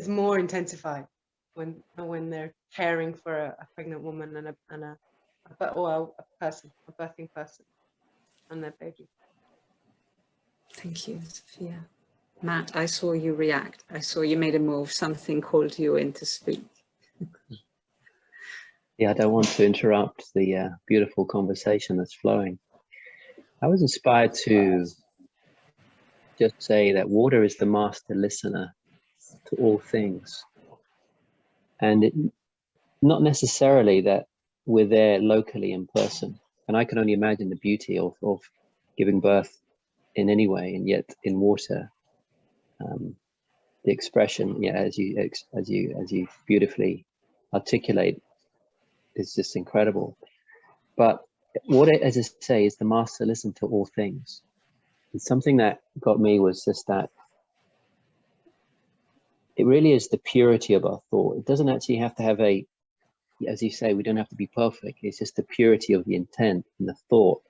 more intensified when they're caring for a pregnant woman and a person, a birthing person, and their baby. Thank you, Sophia. Matt, I saw you react. I saw you made a move. Something called you in to speak. Yeah, I don't want to interrupt the beautiful conversation that's flowing. I was inspired to just say that water is the master listener to all things. And not necessarily that we're there locally in person. And I can only imagine the beauty of giving birth in any way, and yet in water, the expression, yeah, as you beautifully articulate, is just incredible. But what it, as I say, is the master listen to all things. And something that got me was just that it really is the purity of our thought. It doesn't actually have to have a, as you say, we don't have to be perfect. It's just the purity of the intent and the thought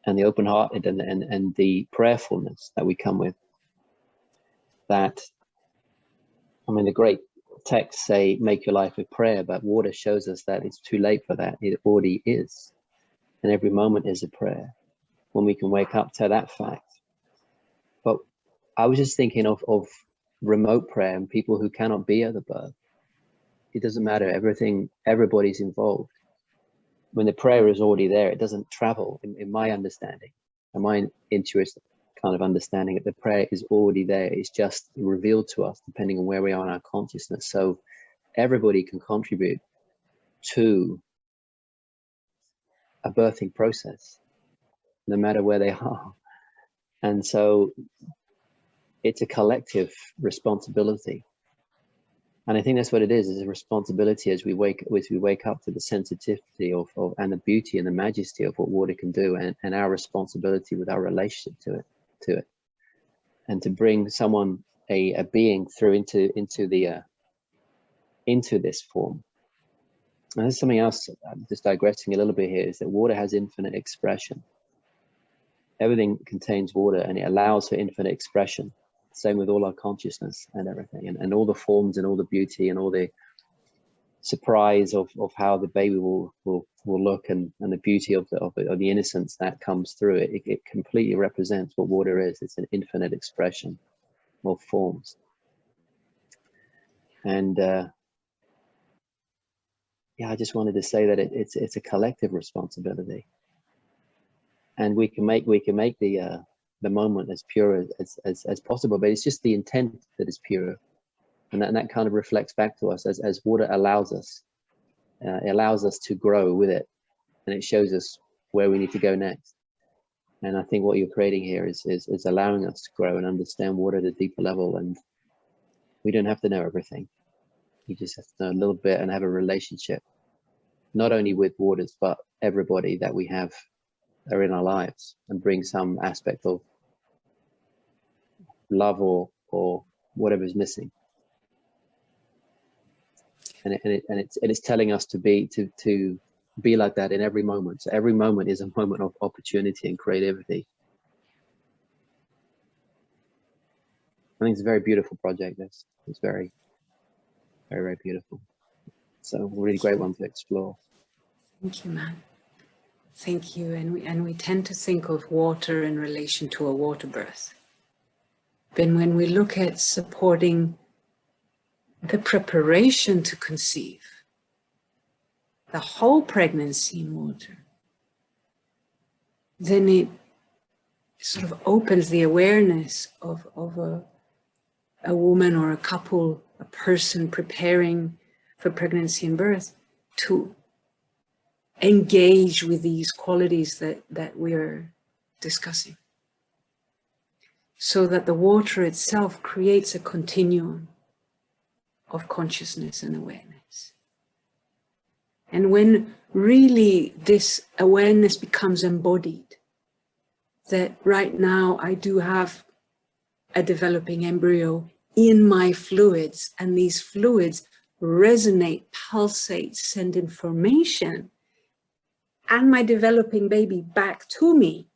and the open-hearted and the prayerfulness that we come with. That, I mean, the great texts say, make your life a prayer, but water shows us that it's too late for that. It already is. And every moment is a prayer when we can wake up to that fact. But I was just thinking of remote prayer and people who cannot be at the birth. It doesn't matter, everybody's involved. When the prayer is already there, it doesn't travel, in my understanding, and my intuitive kind of understanding, that the prayer is already there. It's just revealed to us depending on where we are in our consciousness. So everybody can contribute to a birthing process, no matter where they are. And so it's a collective responsibility. And I think that's what it is a responsibility as we wake up to the sensitivity of and the beauty and the majesty of what water can do, and our responsibility with our relationship to it. And to bring someone, a being through into this form. And there's something else, I'm just digressing a little bit here, is that water has infinite expression. Everything contains water and it allows for infinite expression. Same with all our consciousness and everything, and all the forms and all the beauty and all the surprise of how the baby will look, and the beauty of the innocence that comes through it. It completely represents what water is. It's an infinite expression of forms. And yeah, I just wanted to say that it's a collective responsibility, and we can make the moment as pure as possible, but it's just the intent that is pure, and that kind of reflects back to us as water allows us. It allows us to grow with it, and it shows us where we need to go next. And I think what you're creating here is allowing us to grow and understand water at a deeper level. And we don't have to know everything. You just have to know a little bit and have a relationship, not only with waters, but everybody that we have are in our lives, and bring some aspect of love or whatever is missing. And it's telling us to be like that in every moment. So every moment is a moment of opportunity and creativity. I think it's a very beautiful project. It's very, very, very beautiful. So a really great one to explore. Thank you, Matt. Thank you. And we tend to think of water in relation to a water birth. But when we look at supporting the preparation to conceive, the whole pregnancy in water, then it sort of opens the awareness of a woman or a couple, a person preparing for pregnancy and birth, to engage with these qualities that we're discussing, so that the water itself creates a continuum of consciousness and awareness. And when really this awareness becomes embodied, that right now I do have a developing embryo in my fluids, and these fluids resonate, pulsate, send information, and my developing baby back to me,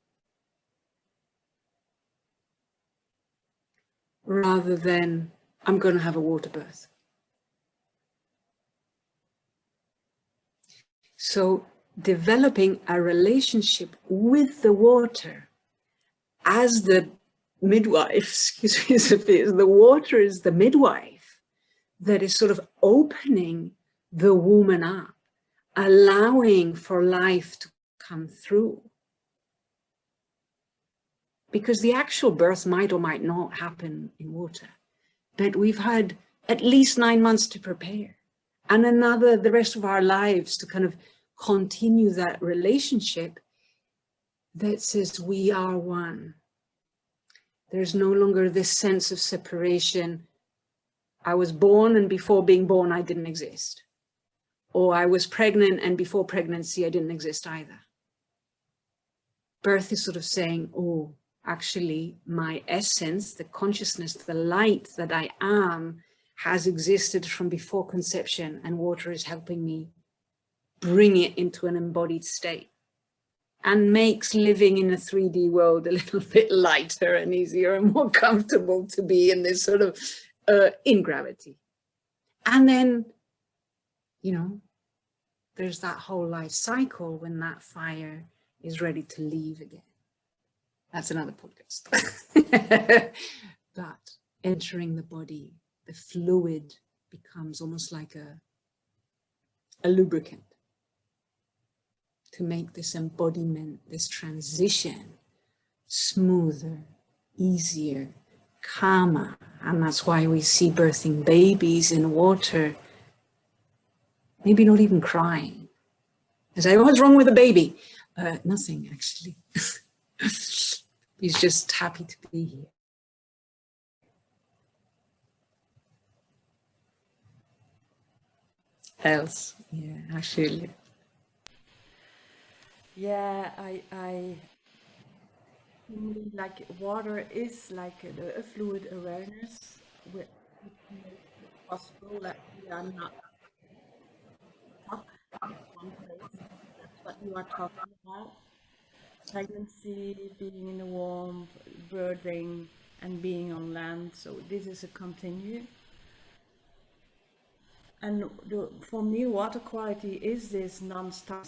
rather than I'm going to have a water birth. So developing a relationship with the water as the midwife, excuse me, Sophia, the water is the midwife that is sort of opening the woman up, allowing for life to come through. Because the actual birth might or might not happen in water, but we've had at least 9 months to prepare, and the rest of our lives to kind of continue that relationship that says we are one. There's no longer this sense of separation. I was born, and before being born, I didn't exist. Or I was pregnant, and before pregnancy, I didn't exist either. Birth is sort of saying, oh, actually, my essence, the consciousness, the light that I am, has existed from before conception, and water is helping me bring it into an embodied state and makes living in a 3D world a little bit lighter and easier and more comfortable to be in this sort of in gravity. And then, you know, there's that whole life cycle when that fire is ready to leave again. That's another podcast. But entering the body, the fluid becomes almost like a lubricant to make this embodiment, this transition smoother, easier, calmer. And that's why we see birthing babies in water, maybe not even crying. I say, what's wrong with the baby? Nothing, actually. He's just happy to be here. Els, yeah, actually. Yeah, I like water is like a fluid awareness, which makes it possible that we are not stuck in one place. That's what you are talking about. Pregnancy, being in the womb, birthing, and being on land. So this is a continuum. And for me, water quality is this non-stop,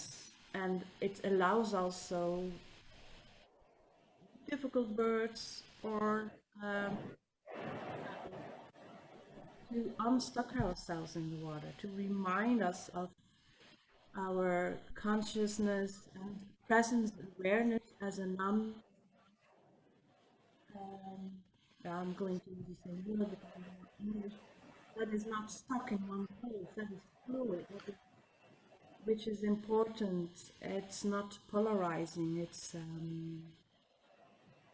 and it allows also difficult births or to unstuck ourselves in the water, to remind us of our consciousness and presence, awareness as a non. I'm going to use the same word in English. That is not stuck in one place. That is fluid. Which is important. It's not polarizing. It's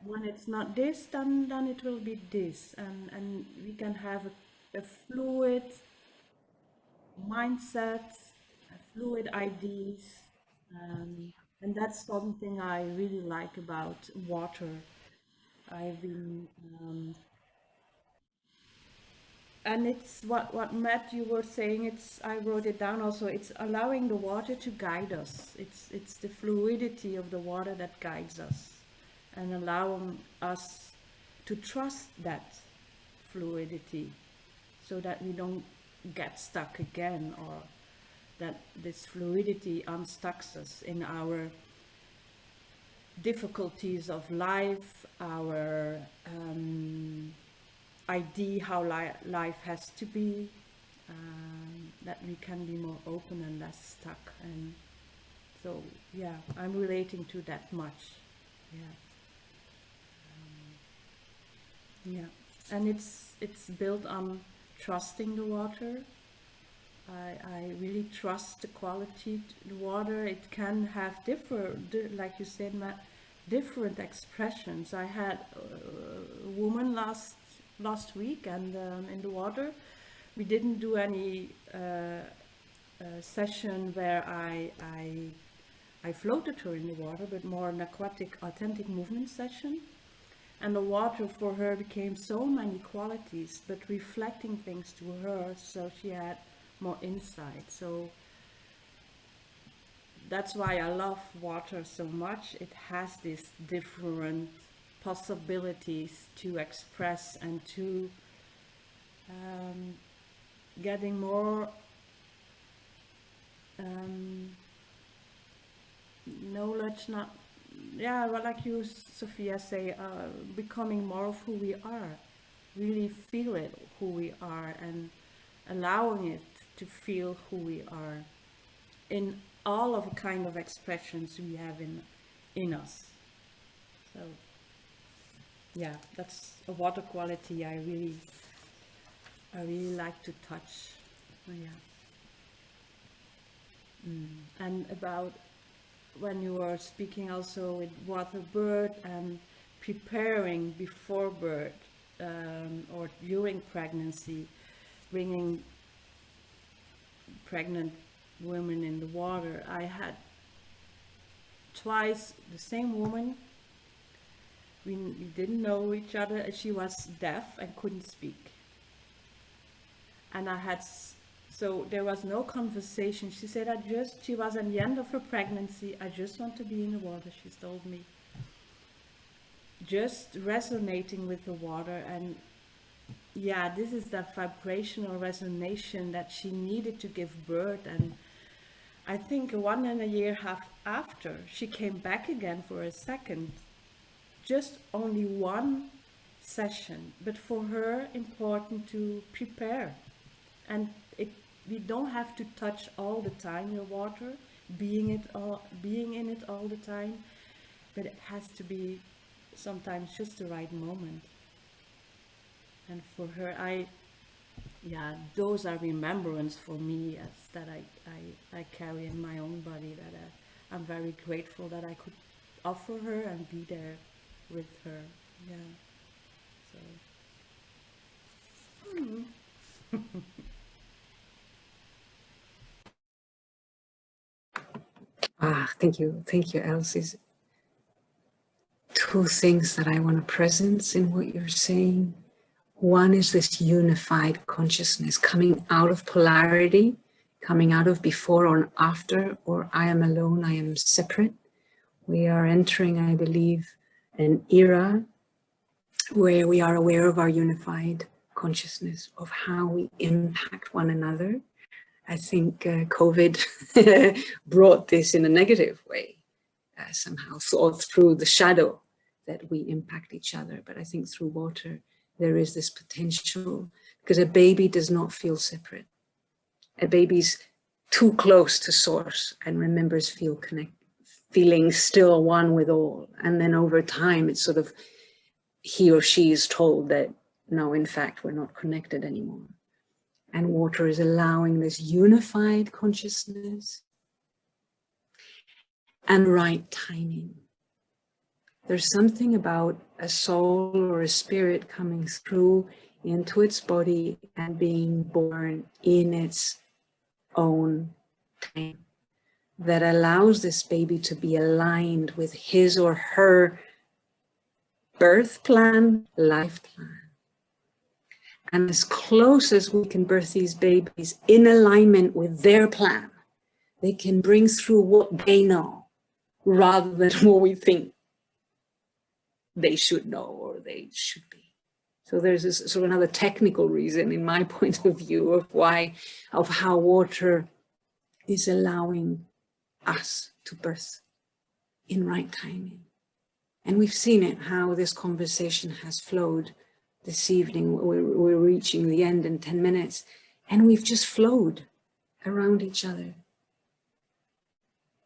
when it's not this, then it will be this, and we can have a fluid mindset, fluid ideas, and that's something I really like about water. I've been and it's what Matt, you were saying, it's, I wrote it down also, it's allowing the water to guide us. It's the fluidity of the water that guides us and allowing us to trust that fluidity so that we don't get stuck again, or that this fluidity unstucks us in our difficulties of life, our idea how life has to be, that we can be more open and less stuck. And so yeah, I'm relating to that much. Yeah, and it's built on trusting the water. I really trust the quality of the water. It can have different, like you said, Matt, different expressions. I had a woman last week, and in the water we didn't do any session where I floated her in the water, but more an aquatic authentic movement session. And the water for her became so many qualities, but reflecting things to her, so she had more insight. So that's why I love water so much. It has these different possibilities to express and to getting more knowledge, not, yeah, well, like you, Sophia, say, becoming more of who we are, really feel it, who we are, and allowing it to feel who we are in all of the kind of expressions we have in us. So yeah, that's a water quality I really like to touch. Yeah. And about when you were speaking also with water birth and preparing before birth or during pregnancy, bringing pregnant women in the water. I had twice the same woman. We didn't know each other. She was deaf and couldn't speak. And so there was no conversation. She said, she was at the end of her pregnancy. I just want to be in the water, she told me. Just resonating with the water. And yeah, this is that vibrational resonation that she needed to give birth. And I think 1.5 years after, she came back again for a second. Just only one session, but for her important to prepare. And we don't have to touch all the time your water, being in it all the time, but it has to be sometimes just the right moment. And for her, those are remembrance for me that I carry in my own body, that I'm very grateful that I could offer her and be there with her. Yeah. So. Thank you, Els. Two things that I want to presence in what you're saying. One is this unified consciousness coming out of polarity, coming out of before or after, or I am alone, I am separate. We are entering, I believe, an era where we are aware of our unified consciousness, of how we impact one another. I think COVID brought this in a negative way, somehow, or through the shadow that we impact each other. But I think through water, there is this potential, because a baby does not feel separate. A baby's too close to source and remembers feeling still one with all. And then over time, it's sort of, he or she is told that, no, in fact, we're not connected anymore. And water is allowing this unified consciousness and right timing. There's something about a soul or a spirit coming through into its body and being born in its own time that allows this baby to be aligned with his or her birth plan, life plan. And as close as we can birth these babies in alignment with their plan, they can bring through what they know rather than what we think they should know or they should be. So there's this sort of another technical reason in my point of view of how water is allowing us to birth in right timing. And we've seen it, how this conversation has flowed this evening. We're reaching the end in 10 minutes, and we've just flowed around each other.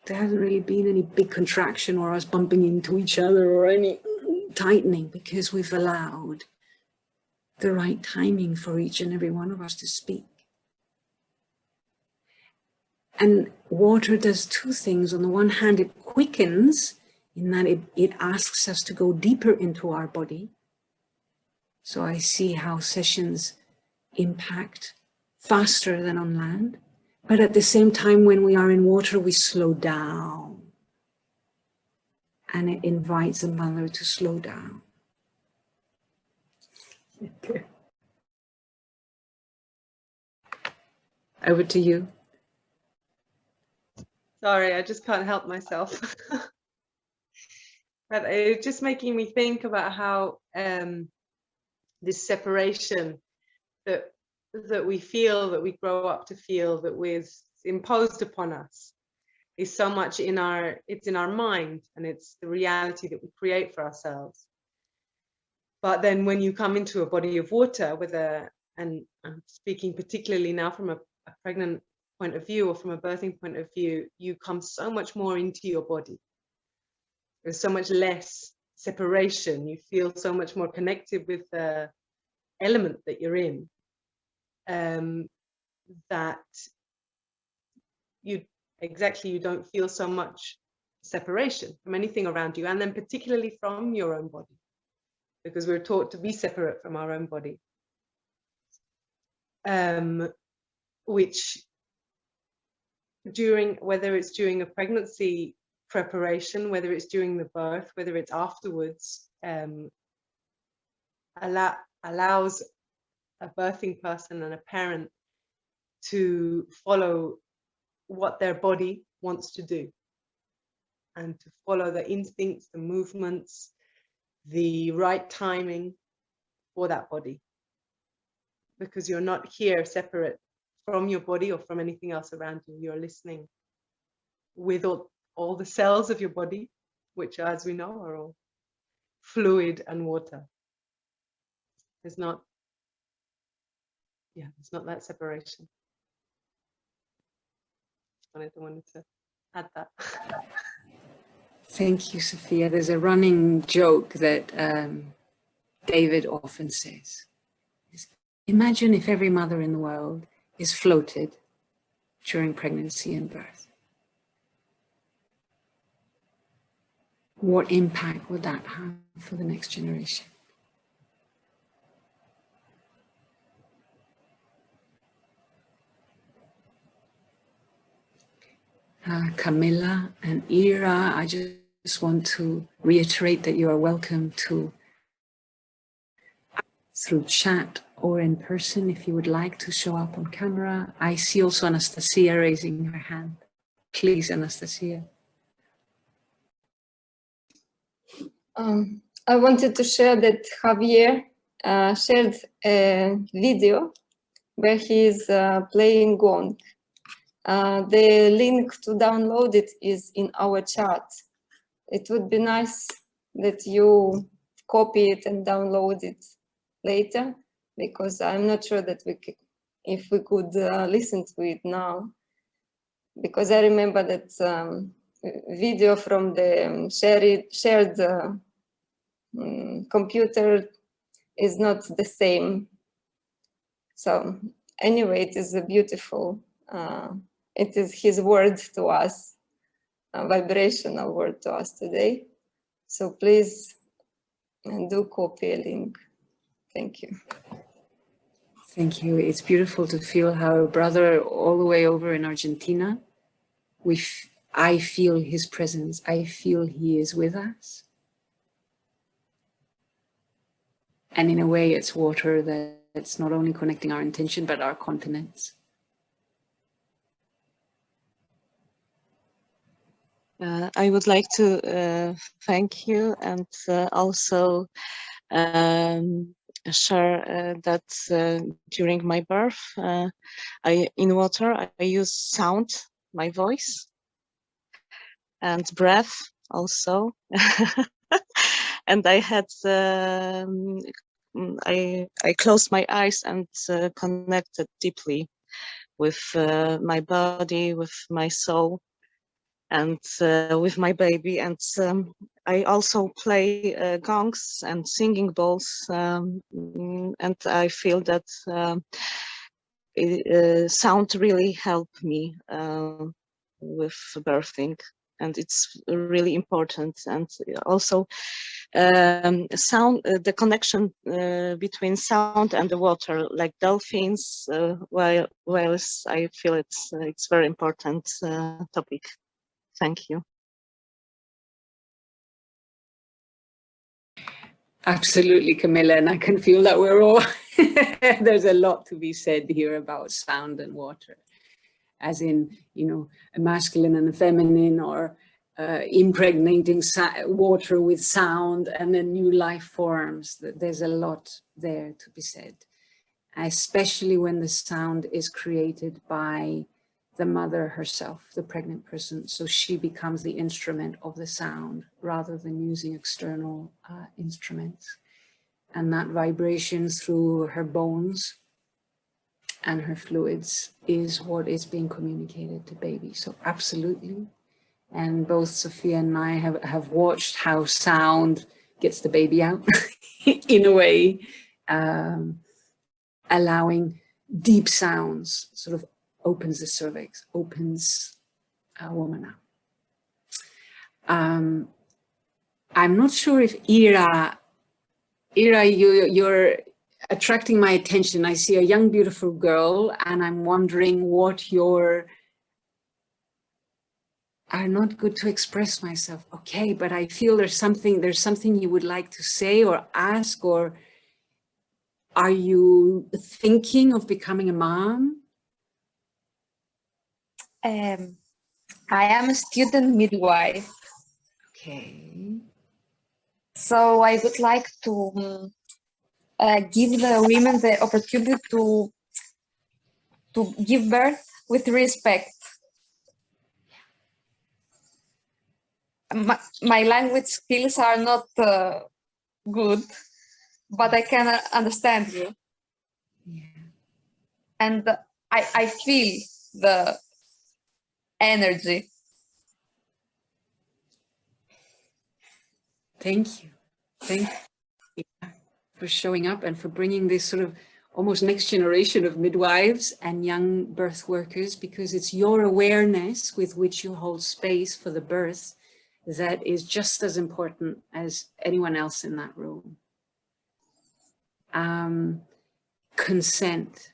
There hasn't really been any big contraction or us bumping into each other or any tightening, because we've allowed the right timing for each and every one of us to speak. And water does two things. On the one hand, it quickens in that it asks us to go deeper into our body. So I see how sessions impact faster than on land. But at the same time, when we are in water, we slow down. And it invites the mother to slow down. Okay. Over to you. Sorry, I just can't help myself. But it's just making me think about how this separation that we feel, that we grow up to feel, that was imposed upon us, is so much it's in our mind, and it's the reality that we create for ourselves. But then when you come into a body of water and I'm speaking particularly now from a pregnant point of view or from a birthing point of view, you come so much more into your body. There's so much less separation. You feel so much more connected with the element that you're in, that you don't feel so much separation from anything around you, and then particularly from your own body, because we're taught to be separate from our own body, which whether it's during a pregnancy preparation, whether it's during the birth, whether it's afterwards, allows a birthing person and a parent to follow what their body wants to do, and to follow the instincts, the movements, the right timing for that body. Because you're not here separate from your body or from anything else around you. You're listening with all the cells of your body, which, as we know, are all fluid and water. There's not that separation. I wanted to add that. Thank you, Sophia. There's a running joke that David often says. Imagine if every mother in the world is floated during pregnancy and birth. What impact would that have for the next generation? Camilla and Ira, I just want to reiterate that you are welcome to, through chat or in person, if you would like to show up on camera. I see also Anastasíia raising her hand. Please, Anastasíia. I wanted to share that Javier shared a video where he is playing gong. The link to download it is in our chat. It would be nice that you copy it and download it later, because I'm not sure that if we could listen to it now, because I remember that video from the shared computer is not the same. So anyway, it is a beautiful, it is his word to us, a vibrational word to us today. So please do copy a link. Thank you. Thank you. It's beautiful to feel how a brother all the way over in Argentina, I feel his presence. I feel he is with us. And in a way, it's water that's not only connecting our intention, but our continents. I would like to thank you and also share that during my birth, in water, I use sound, my voice, and breath also. And I had, I closed my eyes and connected deeply with my body, with my soul, and with my baby. And I also play gongs and singing bowls, and I feel that sound really helped me with birthing, and it's really important. And also sound, the connection between sound and the water, like dolphins, whales, I feel it's very important topic. Thank you. Absolutely, Camilla, and I can feel that we're all, there's a lot to be said here about sound and water, as in, you know, a masculine and a feminine, or impregnating water with sound and then new life forms. There's a lot there to be said, especially when the sound is created by the mother herself, the pregnant person. So she becomes the instrument of the sound rather than using external instruments. And that vibration through her bones and her fluids is what is being communicated to baby. So absolutely. And both Sophia and I have watched how sound gets the baby out in a way, allowing deep sounds, sort of opens the cervix, opens a woman out. I'm not sure if Ira, you're attracting my attention. I see a young, beautiful girl, and I'm wondering what your, I'm not good to express myself. Okay, but I feel there's something you would like to say or ask, or Are you thinking of becoming a mom? I am a student midwife. Okay. So I would like to give the women the opportunity to give birth with respect. My language skills are not good, but I can understand you. Yeah. And I feel the energy. Thank you. Thank you for showing up and for bringing this sort of almost next generation of midwives and young birth workers, because it's your awareness with which you hold space for the birth that is just as important as anyone else in that room. Consent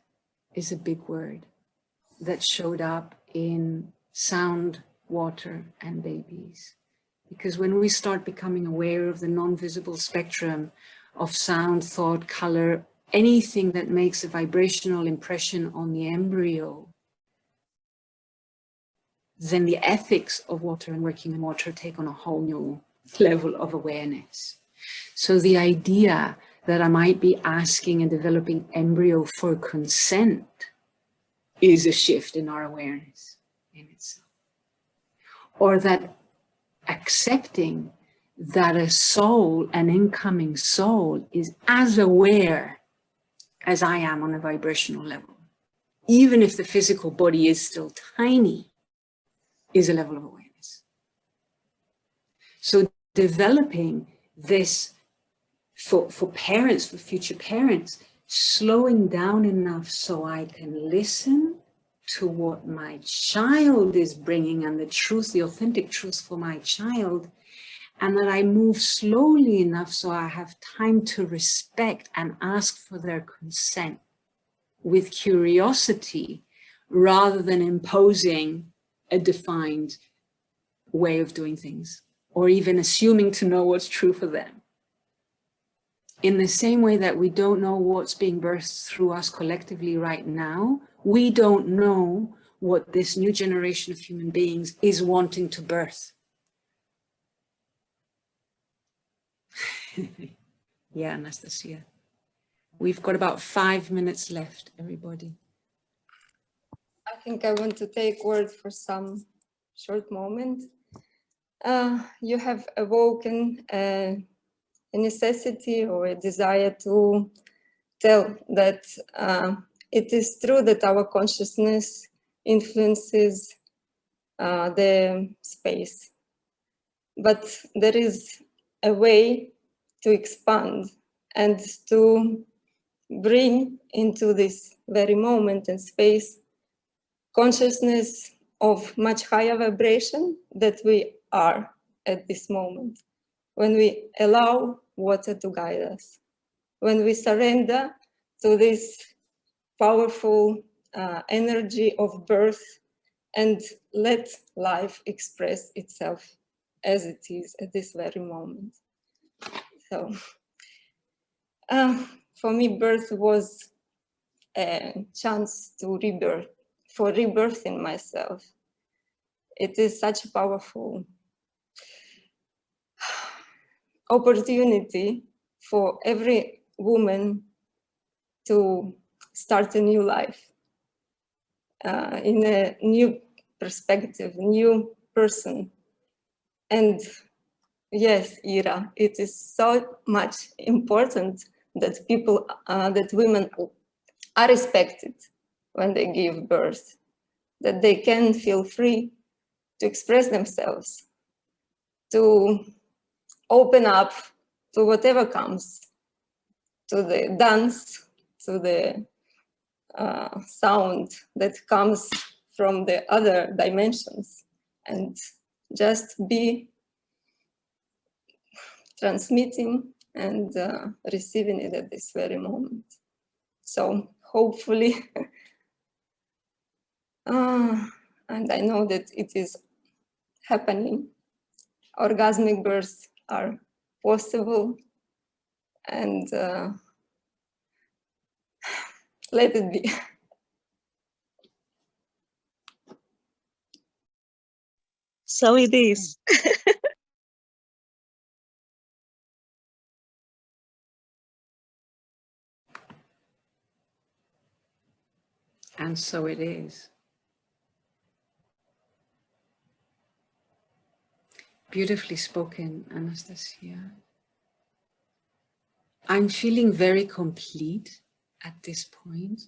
is a big word that showed up in sound, water, and babies. Because when we start becoming aware of the non-visible spectrum of sound, thought, color, anything that makes a vibrational impression on the embryo, then the ethics of water and working in water take on a whole new level of awareness. So the idea that I might be asking and developing embryo for consent is a shift in our awareness in itself. Or that accepting that a soul, an incoming soul, is as aware as I am on a vibrational level, even if the physical body is still tiny, is a level of awareness. So developing this for parents, for future parents, slowing down enough so I can listen to what my child is bringing and the truth, the authentic truth for my child, and that I move slowly enough so I have time to respect and ask for their consent with curiosity rather than imposing a defined way of doing things or even assuming to know what's true for them. In the same way that we don't know what's being birthed through us collectively right now, we don't know what this new generation of human beings is wanting to birth. Yeah, Anastasíia. We've got about 5 minutes left, everybody. I think I want to take word for some short moment. You have awoken a necessity or a desire to tell that it is true that our consciousness influences the space, but there is a way to expand and to bring into this very moment and space consciousness of much higher vibration that we are at this moment. When we allow water to guide us, when we surrender to this powerful energy of birth and let life express itself as it is at this very moment. So for me, birth was a chance to rebirth, for rebirthing myself. It is such a powerful opportunity for every woman to start a new life in a new perspective, new person. And yes, Ira, it is so much important that people, that women are respected when they give birth, that they can feel free to express themselves, to open up to whatever comes, to the dance, to the sound that comes from the other dimensions, and just be transmitting and receiving it at this very moment. So hopefully, and I know that it is happening, orgasmic births are possible, and let it be. So it is. And so it is. Beautifully spoken, Anastasíia. I'm feeling very complete at this point.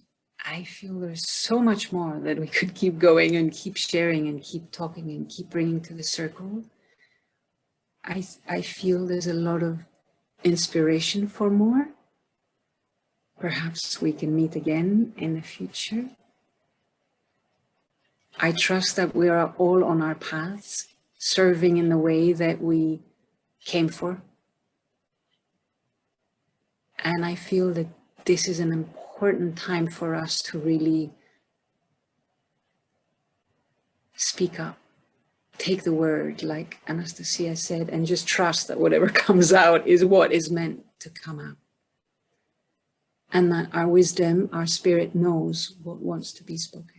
I feel there's so much more that we could keep going and keep sharing and keep talking and keep bringing to the circle. I feel there's a lot of inspiration for more. Perhaps we can meet again in the future. I trust that we are all on our paths, serving in the way that we came for. And I feel that this is an important time for us to really speak up, take the word, like Anastasíia said, and just trust that whatever comes out is what is meant to come out. And that our wisdom, our spirit knows what wants to be spoken.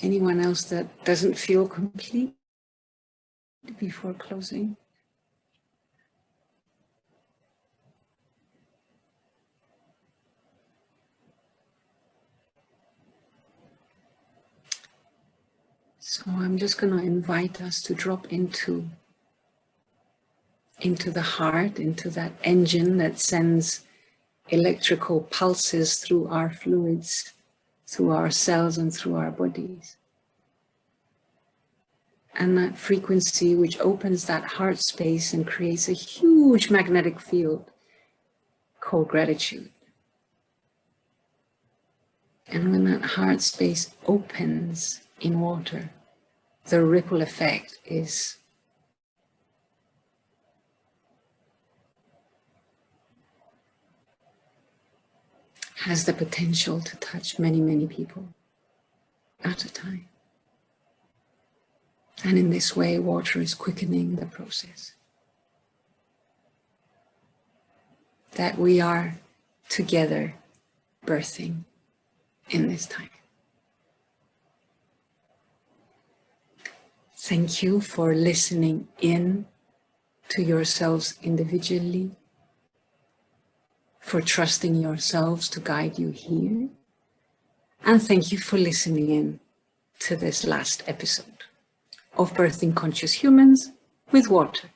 Anyone else that doesn't feel complete before closing? So I'm just going to invite us to drop into the heart, into that engine that sends electrical pulses through our fluids, through our cells and through our bodies. And that frequency which opens that heart space and creates a huge magnetic field called gratitude. And when that heart space opens in water, the ripple effect has the potential to touch many, many people at a time. And in this way, water is quickening the process. That we are together birthing in this time. Thank you for listening in to yourselves individually, for trusting yourselves to guide you here. And thank you for listening in to this last episode of Birthing Conscious Humans with Water.